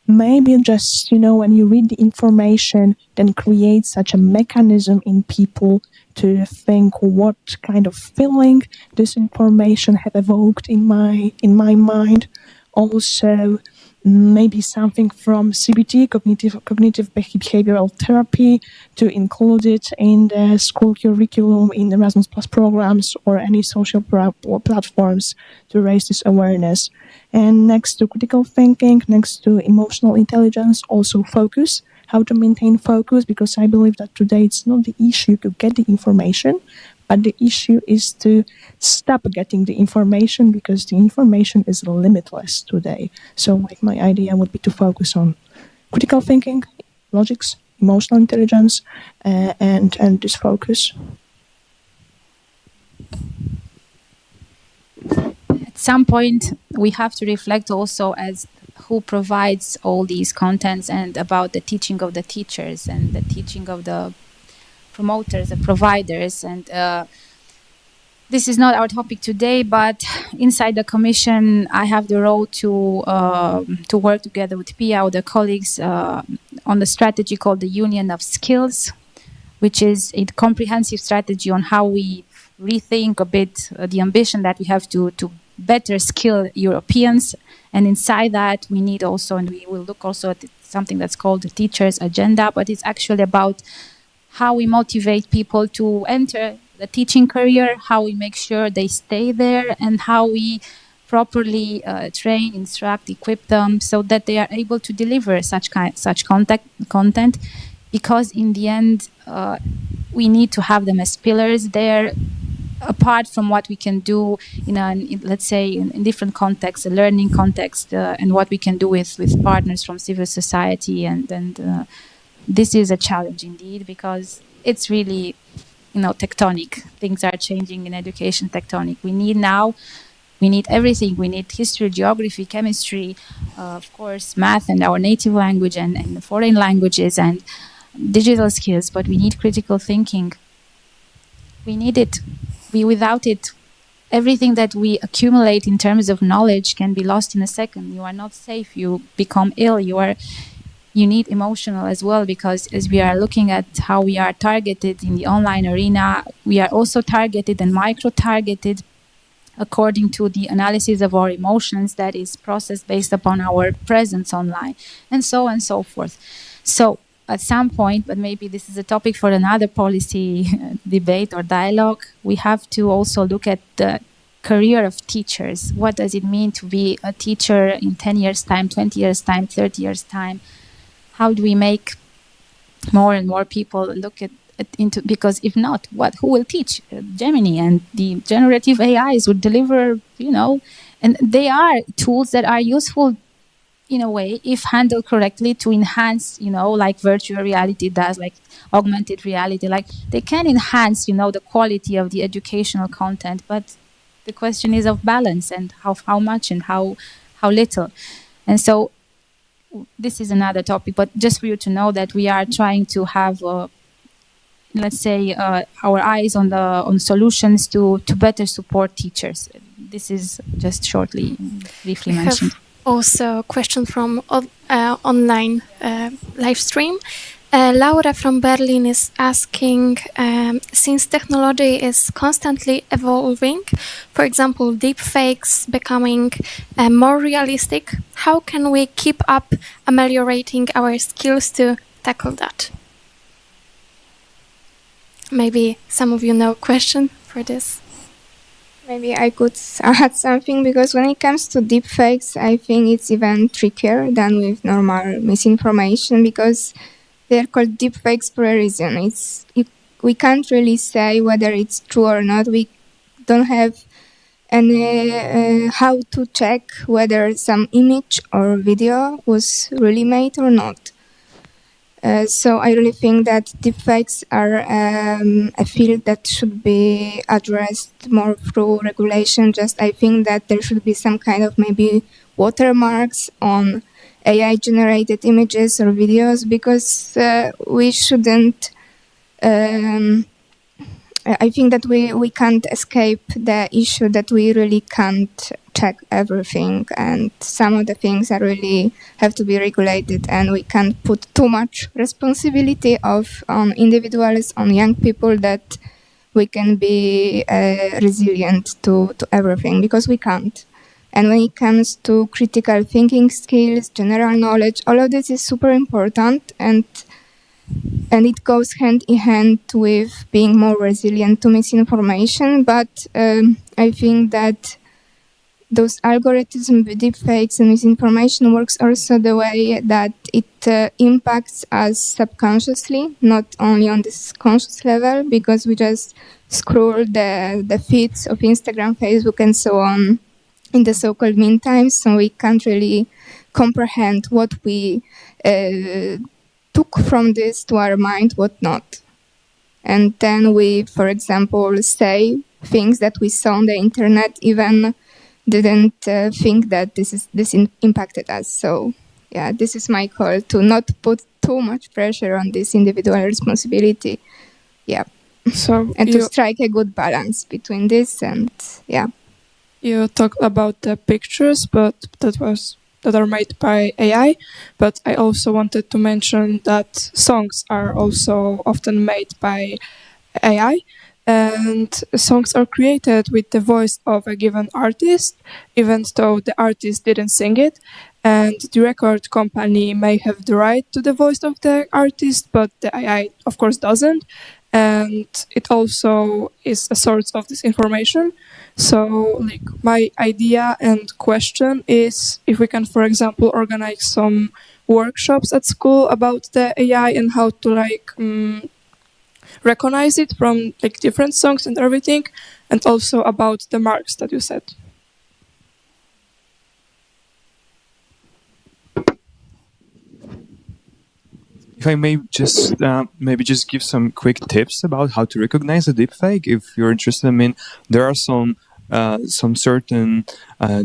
Maybe just, when you read the information, then create such a mechanism in people to think what kind of feeling this information have evoked in my mind. Also, maybe something from CBT, cognitive behavioral therapy, to include it in the school curriculum, in Erasmus Plus programs, or any social platforms to raise this awareness. And next to critical thinking, next to emotional intelligence, also focus, how to maintain focus, because I believe that today it's not the issue to get the information, but the issue is to stop getting the information, because the information is limitless today. So like my idea would be to focus on critical thinking, logics, emotional intelligence, and this focus. At some point, we have to reflect also as who provides all these contents, and about the teaching of the teachers and the teaching of the promoters, the providers. And this is not our topic today, but inside the commission, I have the role to work together with Pia, other colleagues, on the strategy called the Union of Skills, which is a comprehensive strategy on how we rethink a bit the ambition that we have to better skill Europeans. And inside that, we need also, and we will look also at something that's called the teacher's agenda, but it's actually about how we motivate people to enter the teaching career, how we make sure they stay there, and how we properly train, instruct, equip them so that they are able to deliver such content. Because in the end, we need to have them as pillars there, apart from what we can do let's say in different contexts, a learning context, and what we can do with partners from civil society. And this is a challenge indeed, because it's really, tectonic. Things are changing in education, tectonic. We need everything. We need history, geography, chemistry, of course, math, and our native language, and foreign languages, and digital skills. But we need critical thinking. We need it. Without it, everything that we accumulate in terms of knowledge can be lost in a second. You are not safe. You become ill. You need emotional as well, because as we are looking at how we are targeted in the online arena, we are also targeted and micro-targeted according to the analysis of our emotions that is processed based upon our presence online, and so on and so forth. So at some point, but maybe this is a topic for another policy debate or dialogue, we have to also look at the career of teachers. What does it mean to be a teacher in 10 years' time, 20 years' time, 30 years' time? How do we make more and more people look into, because if not, who will teach? Gemini and the generative AIs would deliver, and they are tools that are useful in a way, if handled correctly, to enhance, like virtual reality does, like augmented reality, like they can enhance, the quality of the educational content. But the question is of balance and how much and how little. And so this is another topic, but just for you to know that we are trying to have, let's say, our eyes on solutions to better support teachers. This is just shortly, briefly mentioned. Also, a question from online live stream. Laura from Berlin is asking, since technology is constantly evolving, for example, deepfakes becoming more realistic, how can we keep up ameliorating our skills to tackle that? Maybe some of you know a question for this. Maybe I could add something, because when it comes to deepfakes, I think it's even trickier than with normal misinformation, because they're called deepfakes for a reason. We can't really say whether it's true or not. We don't have any how to check whether some image or video was really made or not. So I really think that deepfakes are a field that should be addressed more through regulation. Just I think that there should be some kind of maybe watermarks on AI-generated images or videos, because we shouldn't. I think that we can't escape the issue that we really can't check everything, and some of the things are really have to be regulated, and we can't put too much responsibility on individuals, on young people, that we can be resilient to everything, because we can't. And when it comes to critical thinking skills, general knowledge, all of this is super important, and it goes hand in hand with being more resilient to misinformation. But I think that those algorithms, deepfakes, and misinformation works also the way that it impacts us subconsciously, not only on this conscious level, because we just scroll the feeds of Instagram, Facebook, and so on in the so-called meantime, so we can't really comprehend what we took from this to our mind, what not. And then we, for example, say things that we saw on the internet, even didn't think that this impacted us. So yeah, this is my call, to not put too much pressure on this individual responsibility. Yeah. And to strike a good balance between this and yeah. You talked about the pictures, but that are made by AI. But I also wanted to mention that songs are also often made by AI, and songs are created with the voice of a given artist, even though the artist didn't sing it. And the record company may have the right to the voice of the artist, but the AI, of course, doesn't. And it also is a source of disinformation. So, like, my idea and question is if we can, for example, organize some workshops at school about the AI and how to recognize it from like different songs and everything, and also about the marks that you said. If I may just maybe just give some quick tips about how to recognize a deepfake, if you're interested. I mean, there are some certain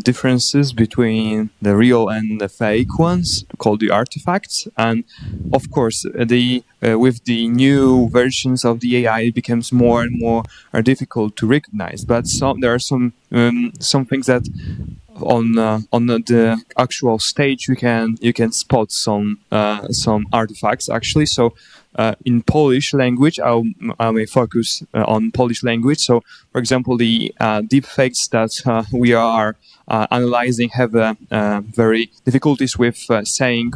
differences between the real and the fake ones, called the artifacts. And of course, with the new versions of the AI, it becomes more and more difficult to recognize. But there are some things that on the actual stage you can spot some artifacts actually. So in Polish language, I may focus on Polish language. So for example, the deepfakes that we are analyzing have very difficulties with saying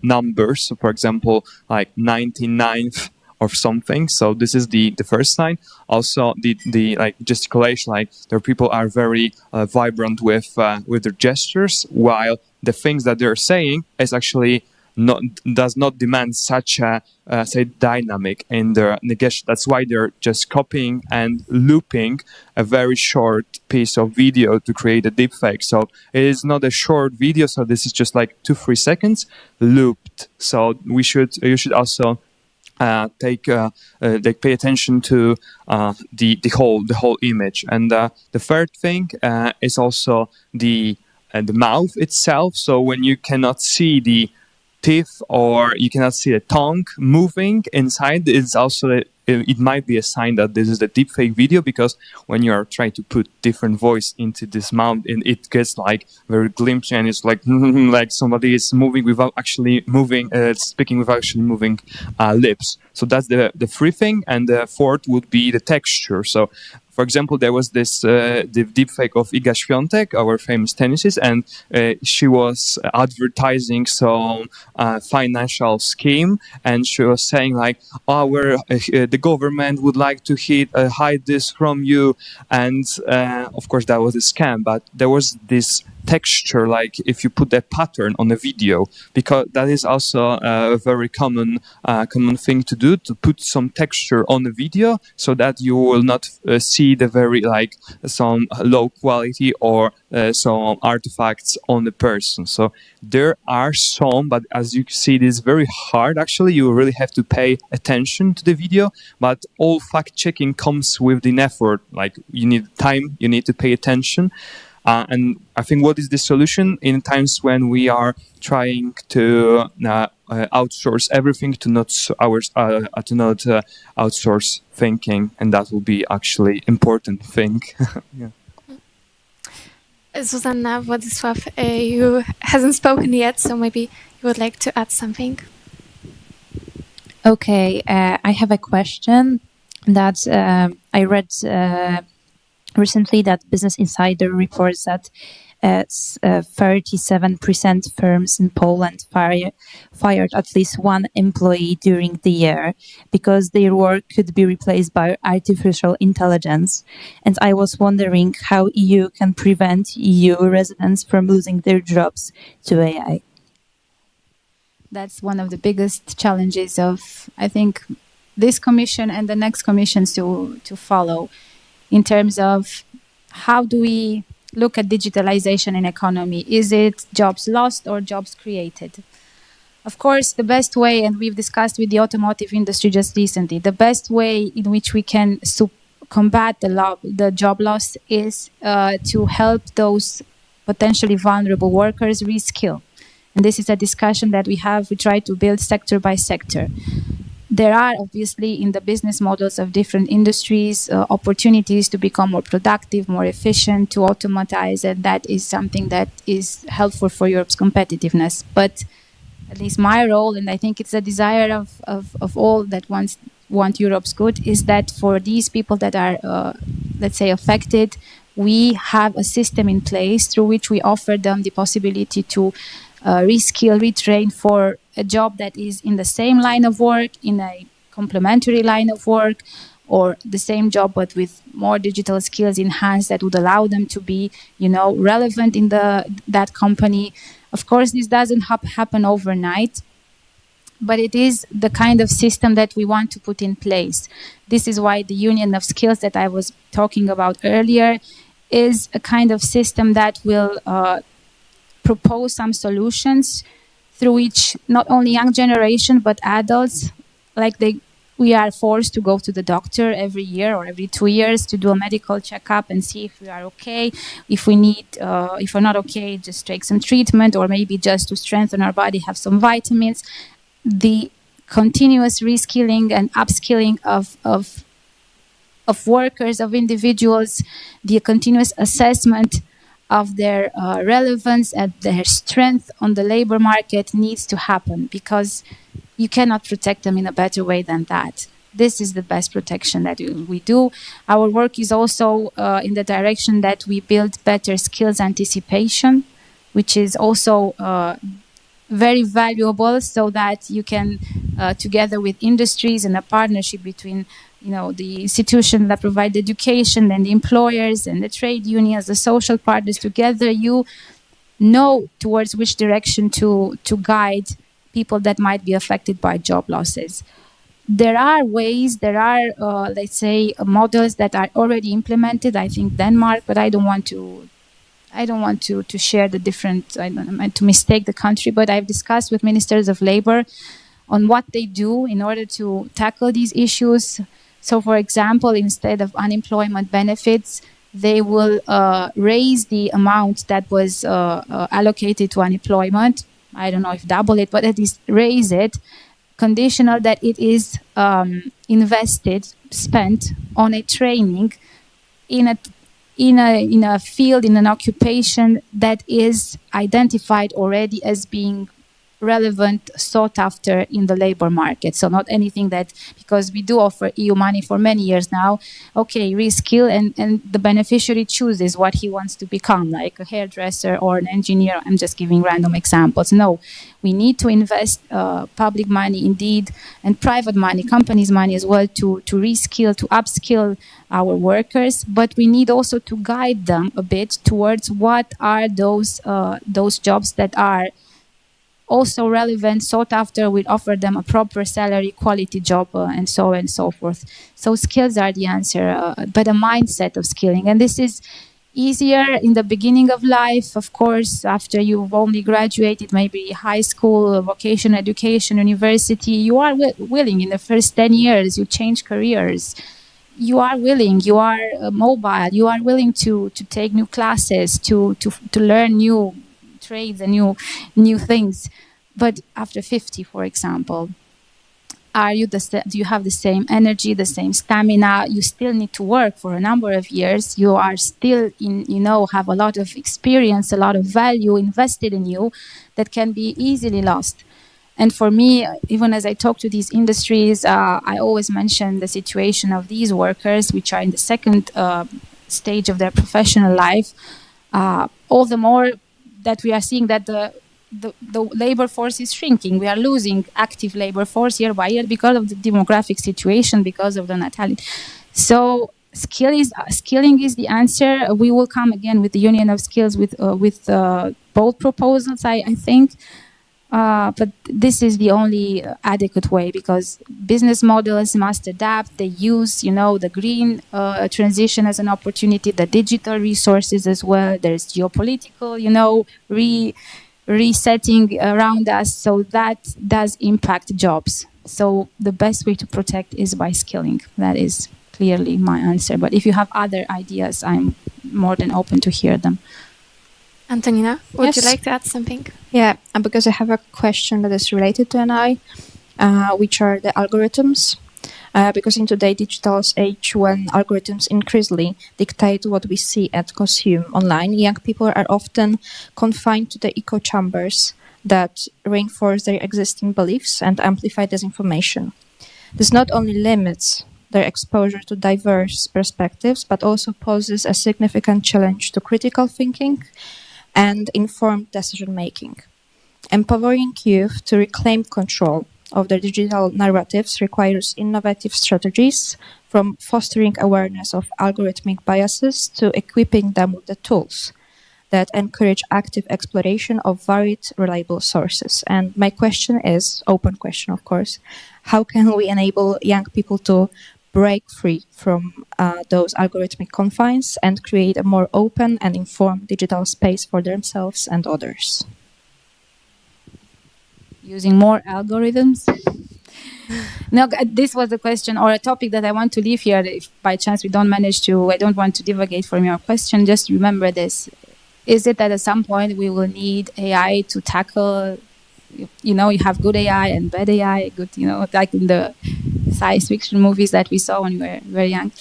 numbers. So for example, like 99th or something. So this is the first sign. Also the like gesticulation, like their people are very vibrant with their gestures, while the things that they're saying is actually does not demand such a say dynamic in the negation. That's why they're just copying and looping a very short piece of video to create a deepfake. So it is not a short video. So this is just like 2-3 seconds looped. So you should also they pay attention to the whole image. And the third thing is also the mouth itself. So when you cannot see the teeth or you cannot see the tongue moving inside, it's also it might be a sign that this is a deepfake video, because when you are trying to put different voice into this mouth, and it gets like very glimpsy, and it's like like somebody is moving without actually moving, speaking without actually moving lips. So that's the three thing, and the fourth would be the texture. So for example, there was this the deepfake of Iga Świątek, our famous tennisist, and she was advertising some financial scheme, and she was saying like, "Oh, the government would like to hide this from you," and of course that was a scam. But there was this texture, like if you put that pattern on a video, because that is also a very common thing to do, to put some texture on a video so that you will not see the very like some low quality or some artifacts on the person. So there are some, but as you see, it is very hard. Actually, you really have to pay attention to the video, but all fact checking comes with an effort. Like you need time, you need to pay attention. And I think what is the solution in times when we are trying to outsource everything, to not outsource thinking, and that will be actually important thing. Yeah. Zuzanna, Władysław, you hasn't spoken yet, so maybe you would like to add something. Okay, I have a question that I read recently, that Business Insider reports that 37% firms in Poland fired at least one employee during the year because their work could be replaced by artificial intelligence. And I was wondering how EU can prevent EU residents from losing their jobs to AI. That's one of the biggest challenges of, I think, this commission and the next commissions to follow, in terms of how do we look at digitalization in economy? Is it jobs lost or jobs created? Of course, the best way, and we've discussed with the automotive industry just recently, the best way in which we can combat the job loss is to help those potentially vulnerable workers reskill. And this is a discussion that we try to build sector by sector. There are obviously in the business models of different industries opportunities to become more productive, more efficient, to automatize, and that is something that is helpful for Europe's competitiveness. But at least my role, and I think it's a desire of all that want Europe's good, is that for these people that are, let's say, affected, we have a system in place through which we offer them the possibility to reskill, retrain for a job that is in the same line of work, in a complementary line of work, or the same job but with more digital skills enhanced that would allow them to be, relevant in that company. Of course, this doesn't happen overnight, but it is the kind of system that we want to put in place. This is why the Union of Skills that I was talking about earlier is a kind of system that will propose some solutions through which not only young generation but adults, we are forced to go to the doctor every year or every 2 years to do a medical checkup and see if we are okay. If we're not okay, just take some treatment, or maybe just to strengthen our body, have some vitamins. The continuous reskilling and upskilling of workers, of individuals, the continuous assessment of their relevance and their strength on the labor market needs to happen, because you cannot protect them in a better way than that. This is the best protection that we do. Our work is also in the direction that we build better skills anticipation, which is also very valuable, so that you can, together with industries and a partnership between the institutions that provide education and the employers and the trade unions, the social partners, together you know towards which direction to guide people that might be affected by job losses. There are ways, there are, let's say, models that are already implemented. I think Denmark, but I don't want to share the different, I don't know, to mistake the country, but I've discussed with ministers of labor on what they do in order to tackle these issues. So, for example, instead of unemployment benefits, they will raise the amount that was allocated to unemployment. I don't know if double it, but at least raise it, conditional that it is invested, spent on a training in a field, in an occupation that is identified already as being relevant, sought after in the labor market. So not anything that, because we do offer EU money for many years now, okay, reskill, and the beneficiary chooses what he wants to become, like a hairdresser or an engineer. I'm just giving random examples. No, we need to invest public money indeed, and private money, companies' money as well, to reskill, to upskill our workers, but we need also to guide them a bit towards what are those jobs that are also relevant, sought after, will offer them a proper salary, quality job, and so on and so forth. So skills are the answer, but a mindset of skilling. And this is easier in the beginning of life, of course, after you've only graduated, maybe high school, vocational education, university. You are willing in the first 10 years, you change careers. You are willing, you are mobile, you are willing to take new classes, to learn new trades and new things. But after 50, for example, do you have the same energy, the same stamina? You still need to work for a number of years. You are still have a lot of experience, a lot of value invested in you that can be easily lost. And for me, even as I talk to these industries, I always mention the situation of these workers, which are in the second stage of their professional life. All the more that we are seeing that the labor force is shrinking. We are losing active labor force year by year because of the demographic situation, because of the natality. So skilling is the answer. We will come again with the Union of Skills with both proposals, I think. But this is the only adequate way, because business models must adapt. They use, the green transition as an opportunity, the digital resources as well. There's geopolitical, resetting around us. So that does impact jobs. So the best way to protect is by skilling. That is clearly my answer. But if you have other ideas, I'm more than open to hear them. Antonina, would you Yes. like to add something? Yeah, because I have a question that is related to NI, which are the algorithms. Because in today's digital age, when algorithms increasingly dictate what we see and consume online, young people are often confined to the echo chambers that reinforce their existing beliefs and amplify disinformation. This not only limits their exposure to diverse perspectives, but also poses a significant challenge to critical thinking and informed decision-making. Empowering youth to reclaim control of their digital narratives requires innovative strategies, from fostering awareness of algorithmic biases to equipping them with the tools that encourage active exploration of varied, reliable sources. And my question is, open question of course, how can we enable young people to break free from those algorithmic confines and create a more open and informed digital space for themselves and others? Using more algorithms? No, this was a question or a topic that I want to leave here. If by chance we don't manage to, I don't want to divagate from your question. Just remember this. Is it that at some point we will need AI to tackle, you have good AI and bad AI, good, like in the science fiction movies that we saw when we were very young?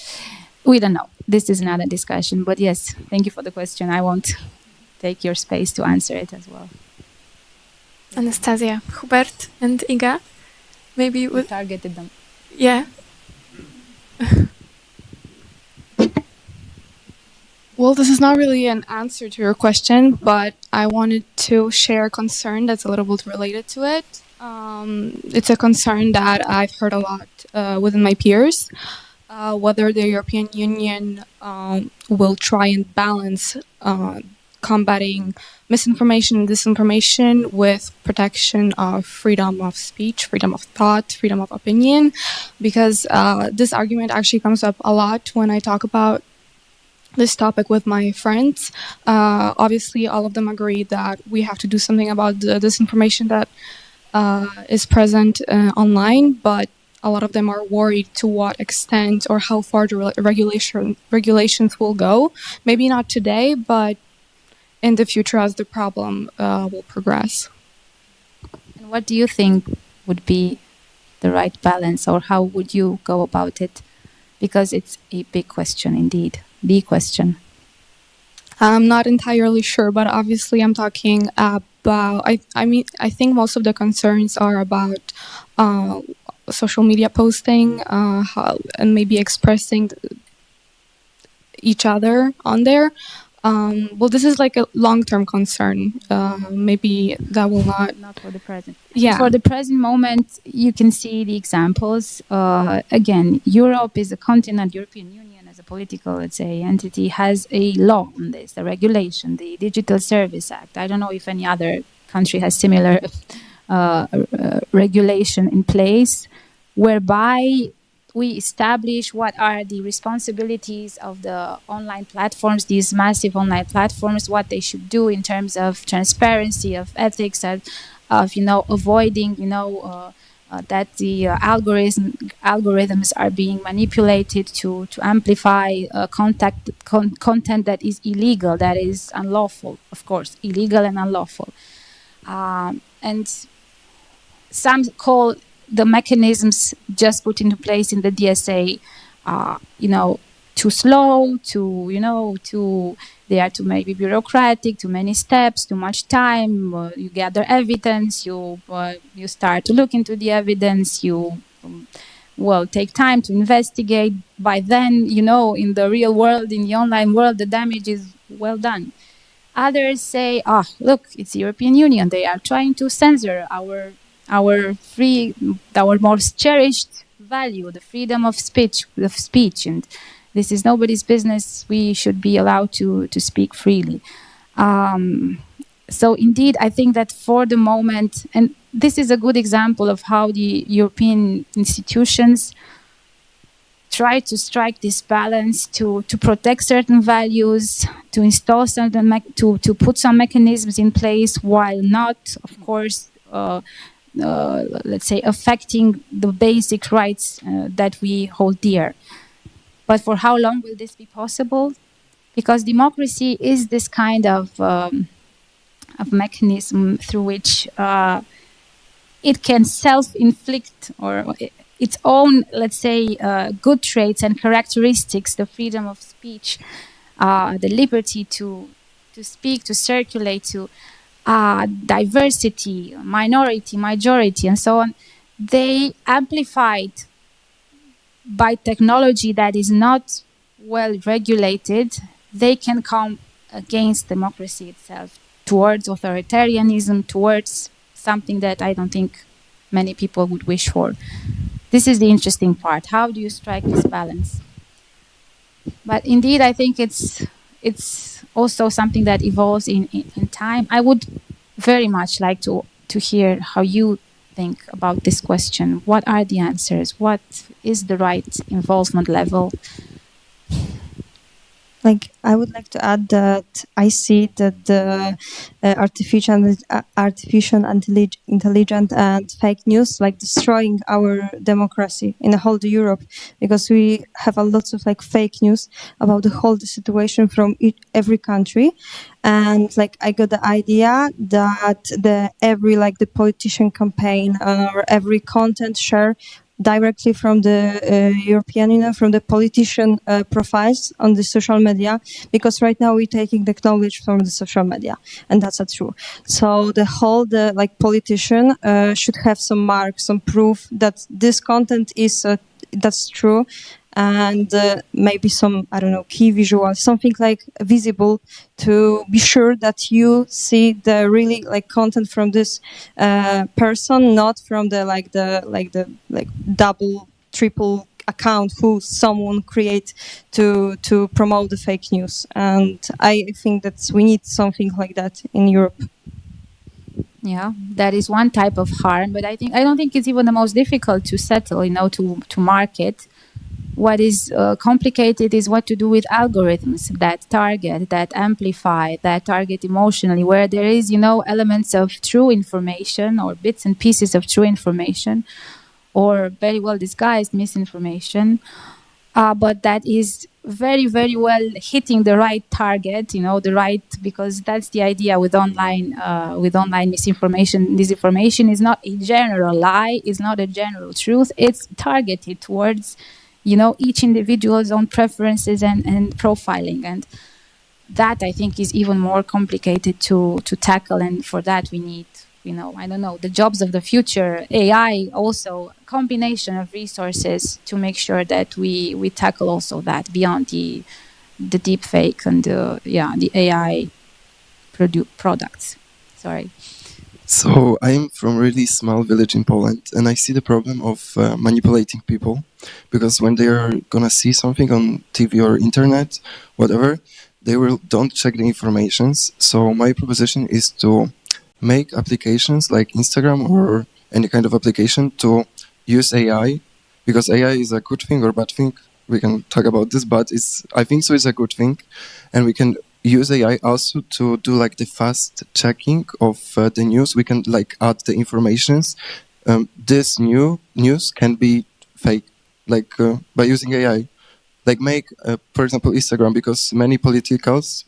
We don't know. This is another discussion. But yes, thank you for the question. I won't take your space to answer it as well. Anastasia, Hubert, and Iga, maybe you targeted them. Yeah. Well, this is not really an answer to your question, but I wanted to share a concern that's a little bit related to it. It's a concern that I've heard a lot within my peers, whether the European Union will try and balance combating misinformation and disinformation with protection of freedom of speech, freedom of thought, freedom of opinion, because this argument actually comes up a lot when I talk about this topic with my friends. Obviously, all of them agree that we have to do something about the disinformation that is present online, but a lot of them are worried to what extent or how far the regulations will go. Maybe not today, but in the future as the problem will progress. And what do you think would be the right balance, or how would you go about it? Because it's a big question indeed, the question. I'm not entirely sure, but obviously I'm talking about, I think most of the concerns are about social media posting, and maybe expressing each other on there. Well, this is like a long-term concern. Maybe that will not for the present. Yeah. For the present moment, you can see the examples. Again, Europe is a continent. European Union, as a political, let's say, entity, has a law on this, the regulation, the Digital Service Act. I don't know if any other country has similar regulation in place, whereby we establish what are the responsibilities of the online platforms, these massive online platforms, what they should do in terms of transparency, of ethics, and of avoiding that the algorithms are being manipulated to amplify content that is illegal, that is unlawful, of course, illegal and unlawful, and some call the mechanisms just put into place in the DSA, too slow, they are too maybe bureaucratic, too many steps, too much time. You gather evidence, you start to look into the evidence, you take time to investigate. By then, in the real world, in the online world, the damage is well done. Others say, look, it's the European Union. They are trying to censor our most cherished value, the freedom of speech, and this is nobody's business. We should be allowed to speak freely. So indeed, I think that for the moment, and this is a good example of how the European institutions try to strike this balance to protect certain values, to install certain to put some mechanisms in place, while not, of course, let's say, affecting the basic rights that we hold dear. But for how long will this be possible? Because democracy is this kind of mechanism through which it can self-inflict or its own, let's say, good traits and characteristics, the freedom of speech, the liberty to speak, to circulate, to diversity, minority, majority, and so on, they amplified by technology that is not well regulated, they can come against democracy itself, towards authoritarianism, towards something that I don't think many people would wish for. This is the interesting part. How do you strike this balance? But indeed, I think it's also something that evolves in time. I would very much like to hear how you think about this question. What are the answers? What is the right involvement level? I would like to add that I see that the artificial intelligence and fake news destroying our democracy in the whole Europe, because we have a lot of fake news about the whole situation from every country, and I got the idea that every the politician campaign or every content share directly from the European Union, from the politician profiles on the social media, because right now we're taking the knowledge from the social media, and that's not true. So the whole politician should have some mark, some proof that this content is that's true, and maybe some, I don't know, key visual, something visible to be sure that you see the really content from this person, not from the double, triple account who someone create to promote the fake news. And I think that we need something like that in Europe. Yeah, that is one type of harm, but I don't think it's even the most difficult to settle, to market. What is complicated is what to do with algorithms that target, that amplify, that target emotionally, where there is, elements of true information or bits and pieces of true information or very well disguised misinformation, but that is very, very well hitting the right target, because that's the idea with online misinformation. Disinformation is not a general lie, is not a general truth. It's targeted towards, each individual's own preferences and profiling. And that, I think, is even more complicated to tackle. And for that, we need, I don't know, the jobs of the future, AI, also combination of resources to make sure that we tackle also that beyond the deep fake and the AI products. Sorry. So I'm from a really small village in Poland, and I see the problem of manipulating people, because when they are gonna see something on TV or internet, whatever, they don't check the informations. So my proposition is to make applications like Instagram or any kind of application to use AI, because AI is a good thing or bad thing. We can talk about this, but I think so it's a good thing, and we can use AI also to do like the fast checking of the news. We can like add the informations. This new news can be fake, like by using AI. Like make, for example, Instagram, because many politicians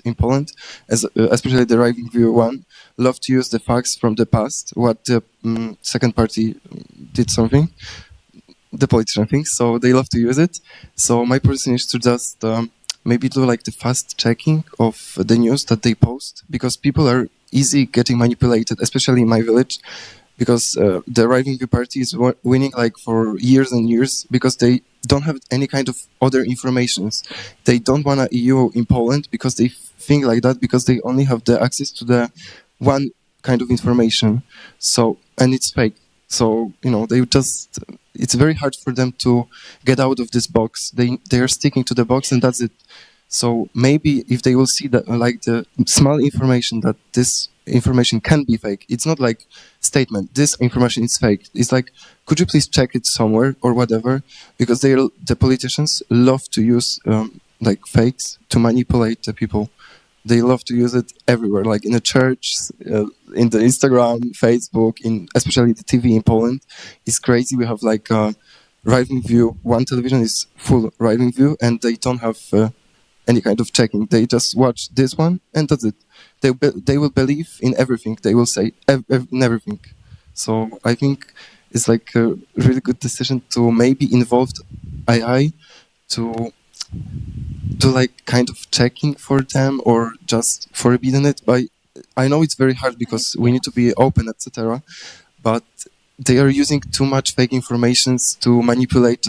in Poland, especially the right view one, love to use the facts from the past, what the second party did something, the politician thinks, so they love to use it. So my person is to just maybe do like the fast checking of the news that they post, because people are easy getting manipulated, especially in my village, because the right-wing party is winning like for years and years, because they don't have any kind of other informations. They don't want an EU in Poland because they think like that, because they only have the access to the one kind of information. So, and it's fake. So, it's very hard for them to get out of this box. They are sticking to the box, and that's it. So maybe if they will see that, like the small information, that this information can be fake. It's not like statement, this information is fake. It's like, could you please check it somewhere or whatever? Because the politicians love to use like fakes to manipulate the people. They love to use it everywhere, like in the church, in the Instagram, Facebook, especially the TV in Poland. It's crazy. We have like right-wing view. One television is full right-wing view, and they don't have any kind of checking. They just watch this one, and that's it. They will believe in everything. They will say in everything. So I think it's like a really good decision to maybe involve AI to do like kind of checking for them, or just forbidden it. By I know it's very hard because we need to be open, etc. But they are using too much fake informations to manipulate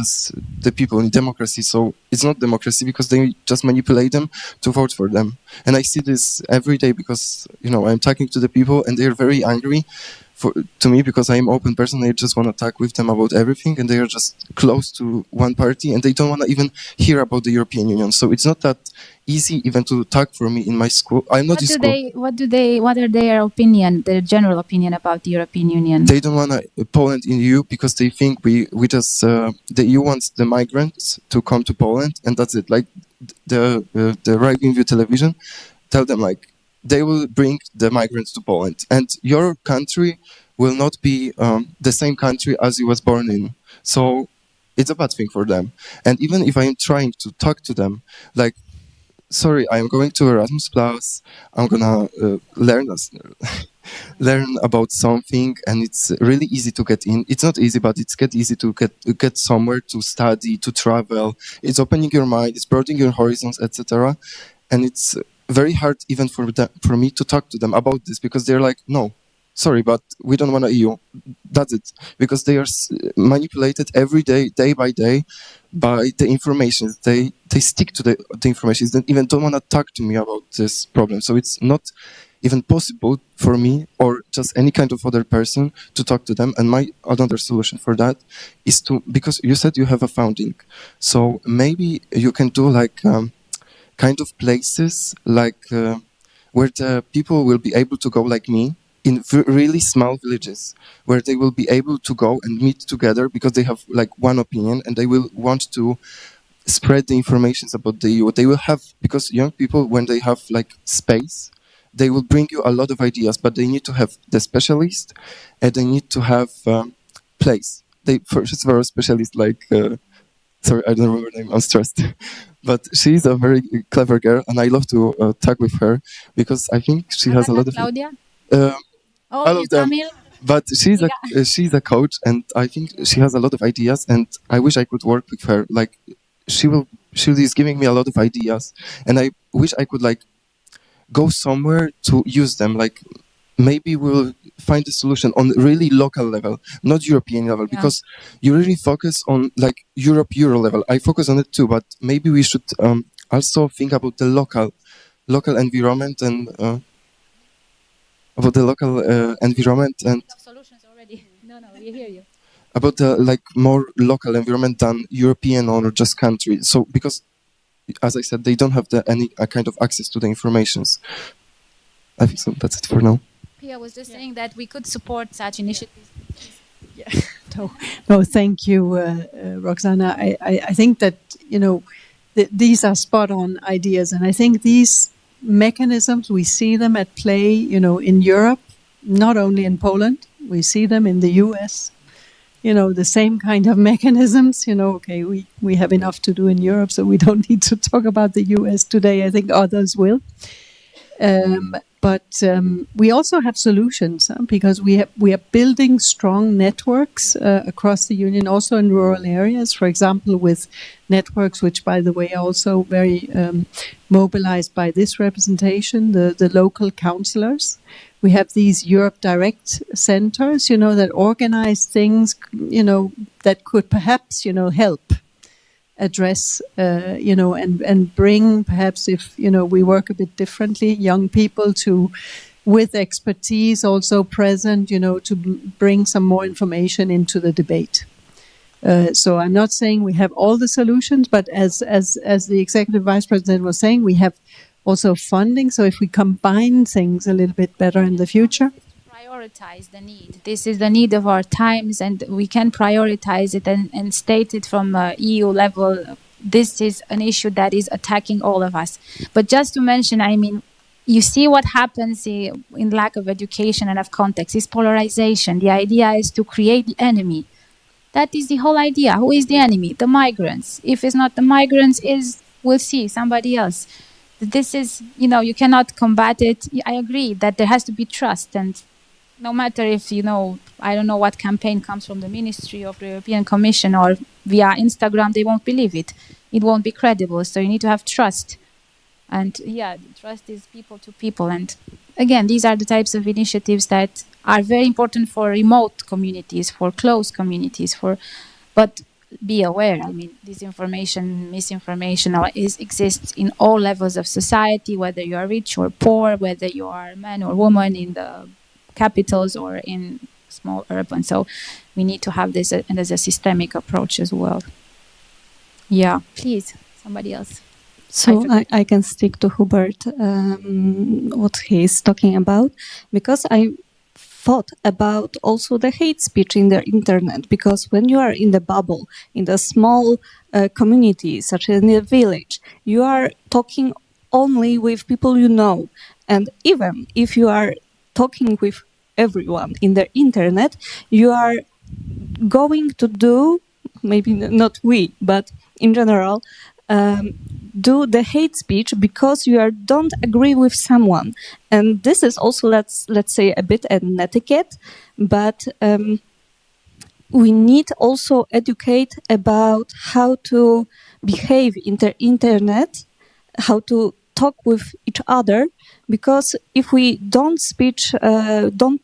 the people in democracy. So it's not democracy, because they just manipulate them to vote for them. And I see this every day, because I'm talking to the people and they are very angry to me, because I'm an open person. They just want to talk with them about everything, and they are just close to one party, and they don't want to even hear about the European Union. So it's not that easy even to talk for me in my school. I'm not in school. What are their opinion, their general opinion about the European Union? They don't want Poland in EU, because they think we just the EU wants the migrants to come to Poland, and that's it. Like the right-wing view television tell them like, they will bring the migrants to Poland, and your country will not be the same country as you was born in. So it's a bad thing for them. And even if I am trying to talk to them, like, sorry, I'm going to Erasmus Plus, I'm gonna learn about something, and it's really easy to get in. It's not easy, but it's easy to get somewhere, to study, to travel. It's opening your mind, it's broadening your horizons, etc. And it's very hard even for me to talk to them about this, because they're like, no, sorry, but we don't want a EU. That's it. Because they are manipulated every day, day by day, by the information. They stick to the information. They even don't want to talk to me about this problem. So it's not even possible for me or just any kind of other person to talk to them. And my another solution for that is to, because you said you have a founding, so maybe you can do like kind of places like where the people will be able to go like me in really small villages, where they will be able to go and meet together because they have like one opinion and they will want to spread the informations about the EU. They will have, because young people, when they have like space, they will bring you a lot of ideas, but they need to have the specialist and they need to have place. They first were a specialist like, sorry, I don't remember her name, I'm stressed. But she's a very clever girl and I love to talk with her because I think she has a lot of... Claudia? All of them. But she's a coach and I think she has a lot of ideas and I wish I could work with her. Like she is giving me a lot of ideas and I wish I could like go somewhere to use them. Like maybe we'll find a solution on really local level, not European level, because you really focus on like Euro level. I focus on it too, but maybe we should also think about the local environment and about the local environment and solutions already. No, we hear you. About the like more local environment than European or just country. So because, as I said, they don't have any kind of access to the informations. I think so. That's it for now. Pia was just saying that we could support such initiatives. No, thank you, Roxana. I think that, these are spot on ideas. And I think these mechanisms, we see them at play, in Europe, not only in Poland, we see them in the US, the same kind of mechanisms, okay, we have enough to do in Europe, so we don't need to talk about the US today. I think others will. But we also have solutions because we are building strong networks across the union, also in rural areas. For example, with networks which, by the way, are also very mobilized by this representation, the local councillors. We have these Europe Direct centers, that organize things, that could perhaps, help address, and bring perhaps if, we work a bit differently, young people with expertise also present, to bring some more information into the debate. So I'm not saying we have all the solutions, but as the Executive Vice President was saying, we have also funding. So if we combine things a little bit better in the future, prioritize the need. This is the need of our times, and we can prioritize it and state it from EU level. This is an issue that is attacking all of us. But just to mention, you see what happens in lack of education and of context is polarization. The idea is to create the enemy. That is the whole idea. Who is the enemy? The migrants. If it's not the migrants, we'll see somebody else. This is, you cannot combat it. I agree that there has to be trust, and no matter if, I don't know what campaign comes from the Ministry of the European Commission or via Instagram, they won't believe it. It won't be credible. So you need to have trust. And trust is people to people. And again, these are the types of initiatives that are very important for remote communities, for close communities, but be aware. Disinformation, misinformation exists in all levels of society, whether you are rich or poor, whether you are man or woman in the capitals or in small urban. So we need to have this as a systemic approach as well. Yeah, please, somebody else. So I can stick to Hubert, what he is talking about, because I thought about also the hate speech in the internet, because when you are in the bubble, in the small community, such as in a village, you are talking only with people you know. And even if you are talking with everyone in the internet, you are going to do, maybe not we, but in general, do the hate speech because you don't agree with someone. And this is also, let's say, a bit an etiquette, but we need also educate about how to behave in the internet, how to talk with each other, because if we don't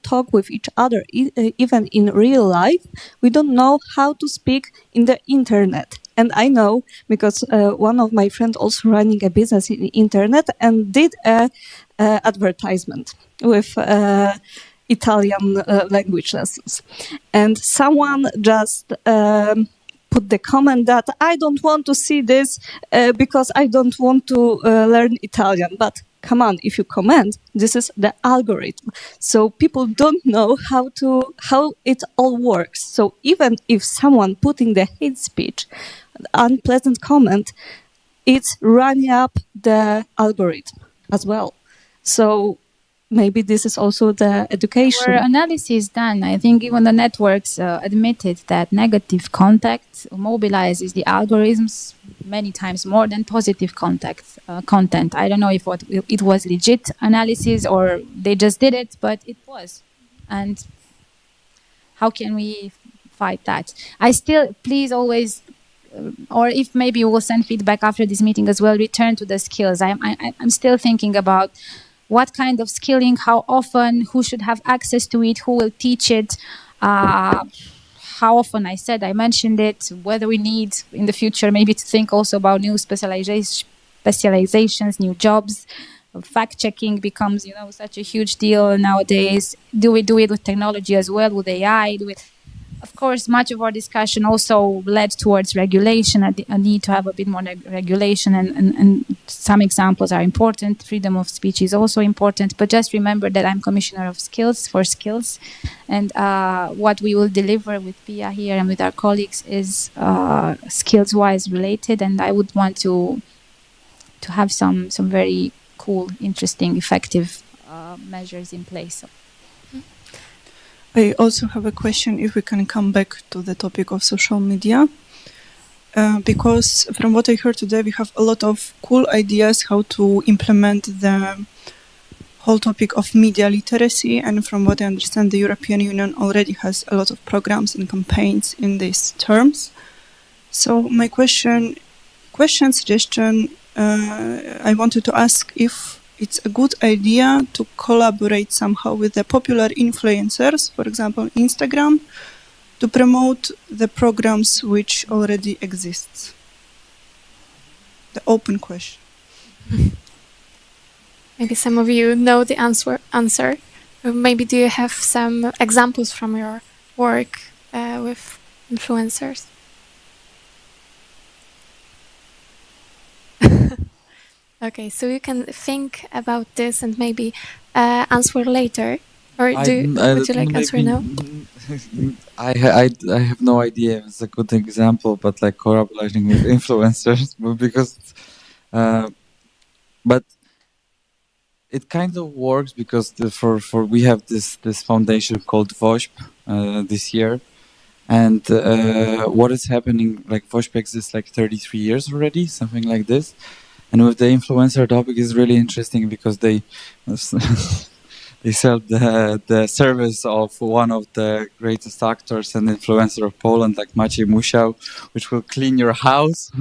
talk with each other, even in real life, we don't know how to speak in the internet. And I know because one of my friends also running a business in the internet and did a advertisement. with Italian language lessons. And someone just put the comment that I don't want to see this because I don't want to learn Italian. But come on, if you comment, this is the algorithm. So people don't know how it all works. So even if someone putting the hate speech, unpleasant comment, it's running up the algorithm as well. So maybe this is also the education. Our analysis done, I think even the networks admitted that negative contact mobilizes the algorithms many times more than positive content. I don't know if it was legit analysis or they just did it, but it was. And how can we fight that? I still, please always, or if maybe we'll send feedback after this meeting as well, return to the skills. I'm still thinking about what kind of skilling, how often, who should have access to it, who will teach it, how often I mentioned it, whether we need in the future maybe to think also about new specializations, new jobs. Fact checking becomes, such a huge deal nowadays. Do we do it with technology as well, with AI? Of course, much of our discussion also led towards regulation, a need to have a bit more regulation, and some examples are important. Freedom of speech is also important, but just remember that I'm Commissioner of Skills for Skills, and what we will deliver with Pia here and with our colleagues is skills-wise related, and I would want to have some very cool, interesting, effective measures in place. I also have a question if we can come back to the topic of social media. Because from what I heard today, we have a lot of cool ideas how to implement the whole topic of media literacy. And from what I understand, the European Union already has a lot of programs and campaigns in these terms. So my suggestion, I wanted to ask if it's a good idea to collaborate somehow with the popular influencers, for example, Instagram, to promote the programs which already exist. The open question. Maybe some of you know the answer. Maybe do you have some examples from your work with influencers? Okay, so you can think about this and maybe answer later, or would you like answer now? I have no idea if it's a good example, but like collaborating with influencers, because, but it kind of works because we have this foundation called WOŚP this year, and what is happening, like WOŚP exists like 33 years already, something like this. And with the influencer topic is really interesting because they sell the service of one of the greatest actors and influencer of Poland, like Maciej Musiał, which will clean your house.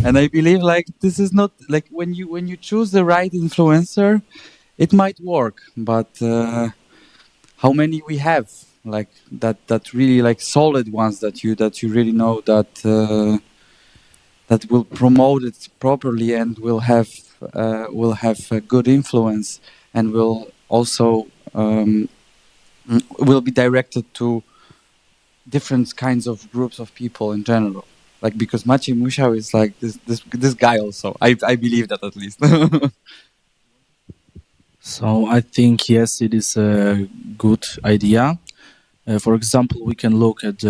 And I believe like this is not like when you choose the right influencer, it might work, but how many we have like that really like solid ones that you really know that will promote it properly and will have a good influence and will also will be directed to different kinds of groups of people in general. Like because Maciej Musiał is like this guy also. I believe that at least. So I think yes, it is a good idea. For example, we can look at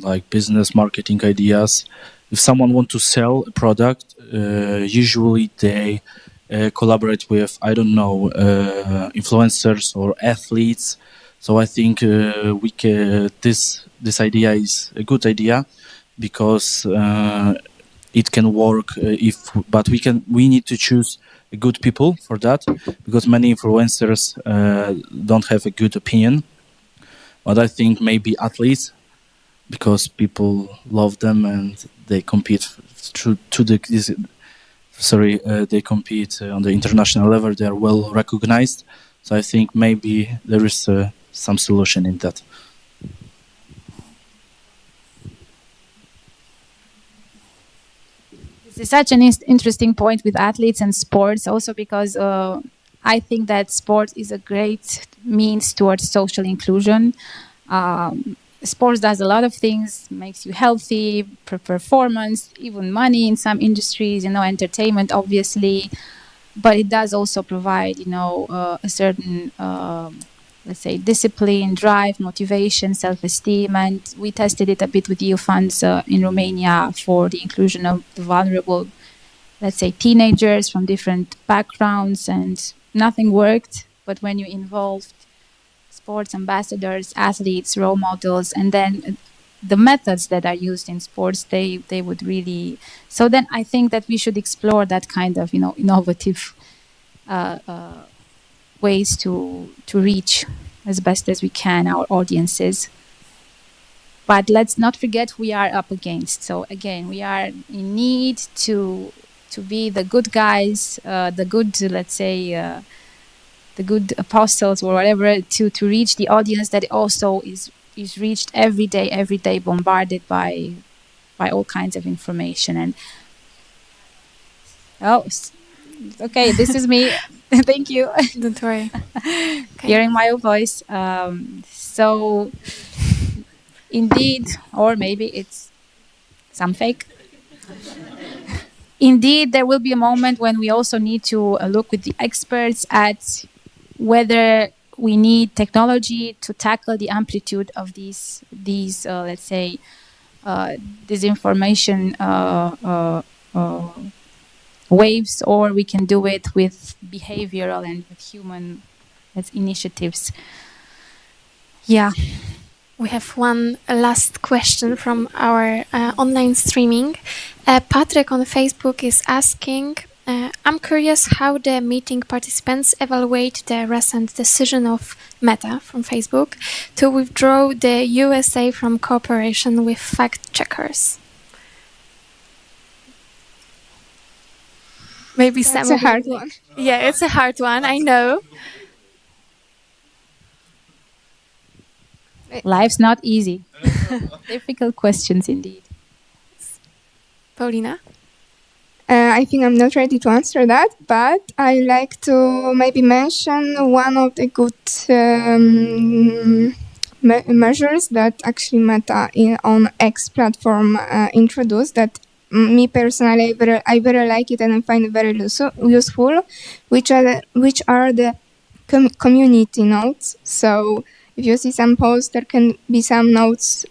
like business marketing ideas. If someone wants to sell a product, usually they collaborate with, I don't know, influencers or athletes. So I think this idea is a good idea because it can work. But we need to choose good people for that because many influencers don't have a good opinion. But I think maybe athletes, because people love them and they compete they compete on the international level. They are well recognized. So I think maybe there is some solution in that. This is such an interesting point with athletes and sports, also because I think that sport is a great means towards social inclusion. Sports does a lot of things, makes you healthy, performance, even money in some industries, entertainment, obviously. But it does also provide, a certain, let's say, discipline, drive, motivation, self-esteem. And we tested it a bit with EU funds in Romania for the inclusion of the vulnerable, let's say, teenagers from different backgrounds, and nothing worked. But when you involved sports ambassadors, athletes, role models, and then the methods that are used in sports, they would really. So then I think that we should explore that kind of innovative ways to reach as best as we can our audiences. But let's not forget we are up against. So again, we are in need to be the good guys, the good, let's say, the good apostles or whatever, to reach the audience that also is reached every day, bombarded by all kinds of information. And okay, this is me. Thank you. Don't worry. Okay. Hearing my own voice. So indeed, or maybe it's some fake. Indeed, there will be a moment when we also need to look with the experts at whether we need technology to tackle the amplitude of these let's say, disinformation waves, or we can do it with behavioral and with human initiatives. Yeah. We have one last question from our online streaming. Patrick on Facebook is asking, I'm curious how the meeting participants evaluate the recent decision of Meta from Facebook to withdraw the USA from cooperation with fact-checkers. Maybe That's a hard one. Yeah, it's a hard one, I know. Life's not easy. Difficult questions indeed. Paulina? I think I'm not ready to answer that, but I like to maybe mention one of the good measures that actually Meta on X platform introduced, that me personally I very like it and I find it very useful, which are the community notes. So if you see some posts, there can be some notes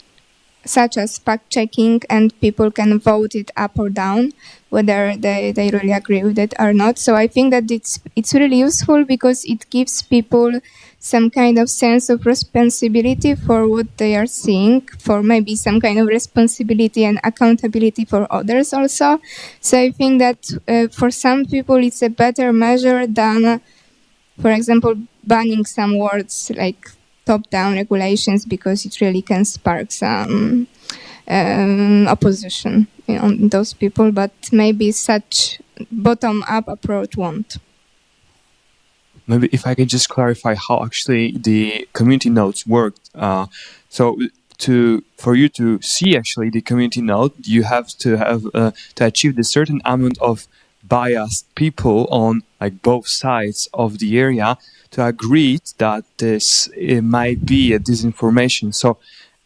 such as fact checking, and people can vote it up or down whether they really agree with it or not. So I think that it's really useful because it gives people some kind of sense of responsibility for what they are seeing, for maybe some kind of responsibility and accountability for others also. So I think that for some people it's a better measure than, for example, banning some words like top-down regulations, because it really can spark some opposition on those people, but maybe such bottom-up approach won't. Maybe if I can just clarify how actually the community notes worked. So for you to see actually the community note, you have to achieve a certain amount of biased people on like both sides of the area to agree that it might be a disinformation. So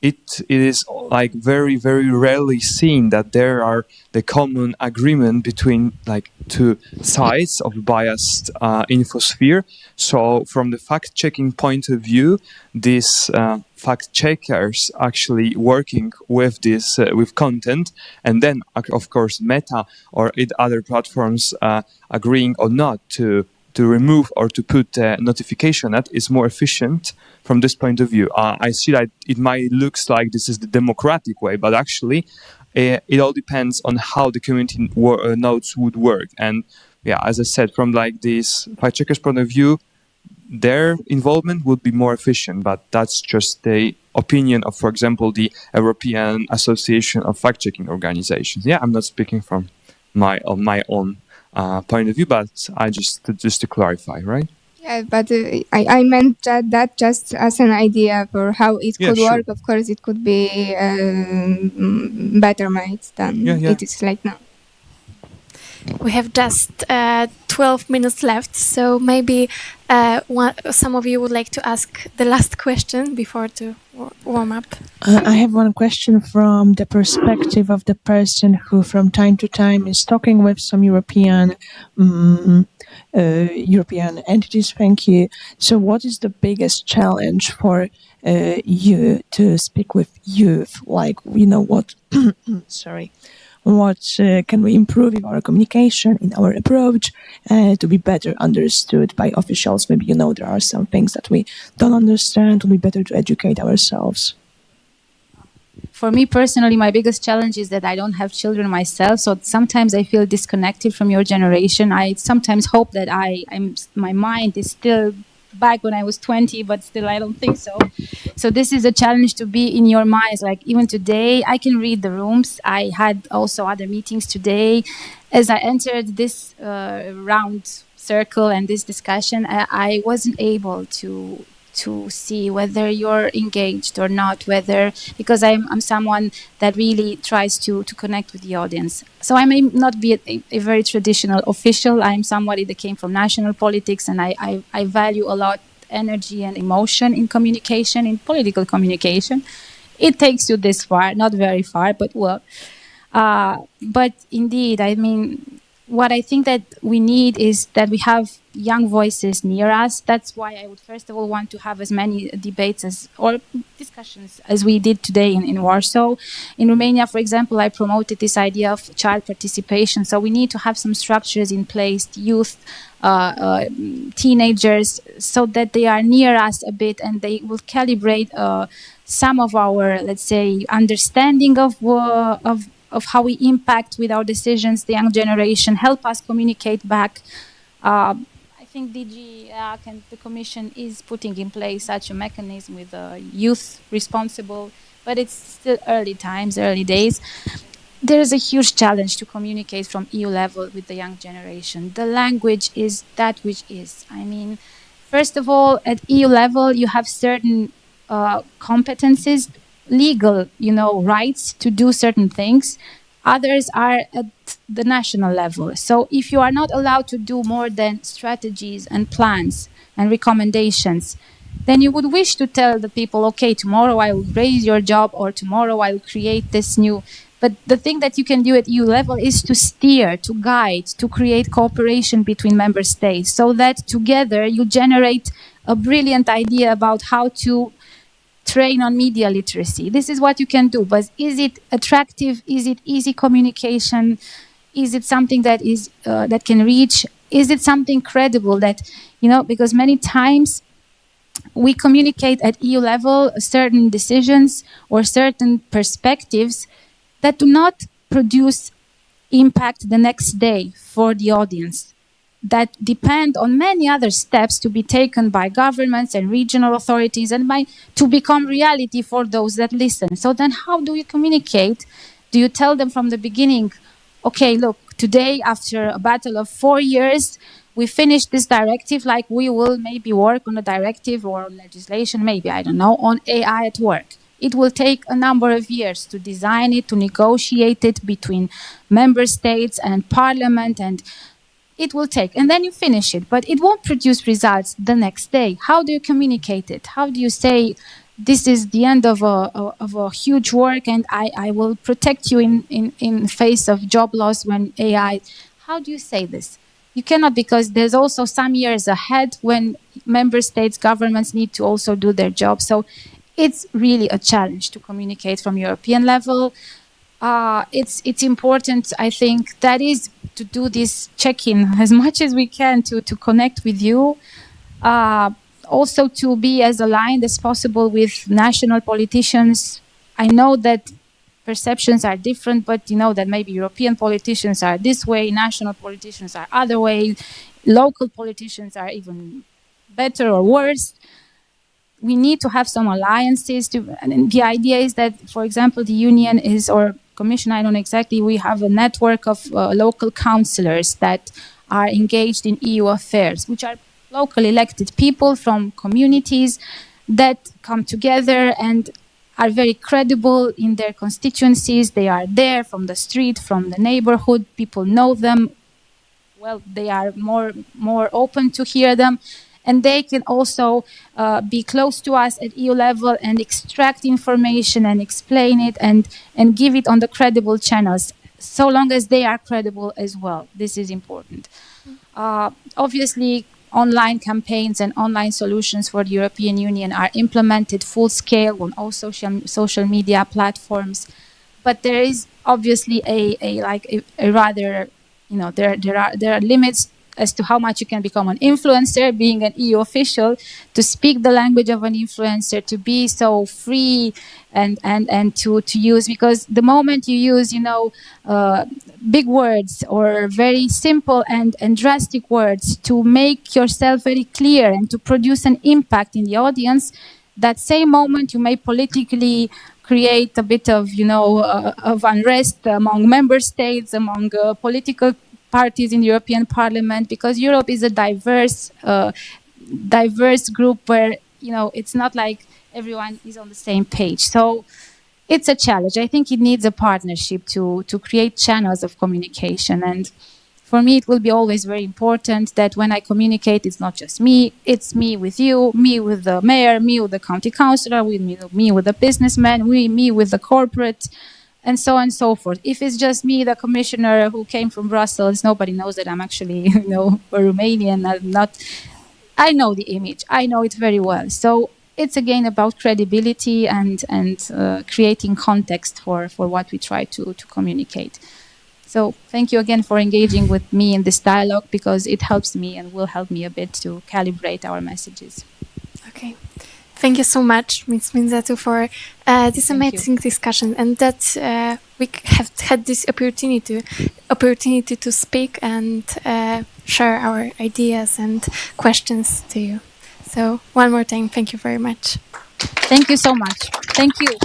it is like very, very rarely seen that there are the common agreement between like two sides of biased infosphere. So from the fact-checking point of view, these fact checkers actually working with this with content, and then of course Meta or other platforms agreeing or not to remove or to put a notification that is more efficient from this point of view. I see that it might looks like this is the democratic way, but actually it all depends on how the community nodes would work. And yeah, as I said, from like this fact checkers point of view, their involvement would be more efficient, but that's just the opinion of, for example, the European Association of Fact-Checking Organizations. Yeah, I'm not speaking from my own point of view, but I just to clarify, right? Yeah, but I meant that just as an idea for how it could work. Of course, it could be better made than it is like now. We have just 12 minutes left, so maybe some of you would like to ask the last question before to warm up. I have one question from the perspective of the person who from time to time is talking with some European entities. Thank you. So what is the biggest challenge for you to speak with youth? Like, what, sorry, what can we improve in our communication, in our approach, to be better understood by officials? Maybe, there are some things that we don't understand, to be better to educate ourselves. For me personally, my biggest challenge is that I don't have children myself. So sometimes I feel disconnected from your generation. I sometimes hope that my mind is still back when I was 20, but still I don't think so. So this is a challenge to be in your minds. Like even today, I can read the rooms. I had also other meetings today. As I entered this round circle and this discussion, I wasn't able to see whether you're engaged or not, because I'm someone that really tries to connect with the audience. So I may not be a very traditional official. I'm somebody that came from national politics, and I value a lot energy and emotion in communication, in political communication. It takes you this far, not very far, but well. But indeed, I mean, what I think that we need is that we have young voices near us. That's why I would first of all want to have as many debates or discussions as we did today in Warsaw. In Romania, for example, I promoted this idea of child participation. So we need to have some structures in place, youth, teenagers, so that they are near us a bit and they will calibrate some of our, let's say, understanding of how we impact with our decisions the young generation, help us communicate back. I think DG and the Commission is putting in place such a mechanism with youth responsible, but it's still early times, early days. There is a huge challenge to communicate from EU level with the young generation. The language is that which is. I mean, first of all, at EU level, you have certain competencies, legal, rights to do certain things. Others are at the national level. So if you are not allowed to do more than strategies and plans and recommendations, then you would wish to tell the people, okay, tomorrow I will raise your job, or tomorrow I will create this new. But the thing that you can do at EU level is to steer, to guide, to create cooperation between member states, so that together you generate a brilliant idea about how to train on media literacy. This is what you can do. But is it attractive? Is it easy communication? Is it something that is that can reach? Is it something credible that, because many times we communicate at EU level certain decisions or certain perspectives that do not produce impact the next day for the audience, that depend on many other steps to be taken by governments and regional authorities and to become reality for those that listen. So then how do you communicate? Do you tell them from the beginning, okay, look, today after a battle of 4 years, we finished this directive, like we will maybe work on a directive or on legislation, maybe, I don't know, on AI at work. It will take a number of years to design it, to negotiate it between member states and parliament, and it will take, and then you finish it, but it won't produce results the next day. How do you communicate it? How do you say, this is the end of a huge work, and I will protect you in face of job loss when AI, how do you say this? You cannot, because there's also some years ahead when member states, governments need to also do their job. So it's really a challenge to communicate from European level. It's important, I think, that is to do this check-in as much as we can to connect with you. Also to be as aligned as possible with national politicians. I know that perceptions are different, but that maybe European politicians are this way, national politicians are other way, local politicians are even better or worse. We need to have some alliances and the idea is that, for example, the union is, or Commission, I don't know exactly, we have a network of local councillors that are engaged in EU affairs, which are locally elected people from communities that come together and are very credible in their constituencies. They are there from the street, from the neighborhood. People know them. well, they are more open to hear them, and they can also be close to us at EU level and extract information and explain it and give it on the credible channels, so long as they are credible as well. This is important. Obviously, online campaigns and online solutions for the European Union are implemented full scale on all social media platforms, but there is obviously a rather, there are limits as to how much you can become an influencer, being an EU official, to speak the language of an influencer, to be so free and to use, because the moment you use, big words or very simple and drastic words to make yourself very clear and to produce an impact in the audience, that same moment you may politically create a bit of, of unrest among member states, among political parties in the European Parliament, because Europe is a diverse group where, it's not like everyone is on the same page. So it's a challenge. I think it needs a partnership to create channels of communication. And for me, it will be always very important that when I communicate, it's not just me, it's me with you, me with the mayor, me with the county councillor, me with the businessman, me with the corporate, and so on and so forth. If it's just me, the commissioner who came from Brussels, nobody knows that I'm actually, a Romanian. I know the image. I know it very well. So it's again about credibility and creating context for what we try to communicate. So thank you again for engaging with me in this dialogue, because it helps me and will help me a bit to calibrate our messages. Okay. Thank you so much, Ms. Minzatu, for this amazing discussion, and that we have had this opportunity to speak and share our ideas and questions to you. So one more time, thank you very much. Thank you so much. Thank you.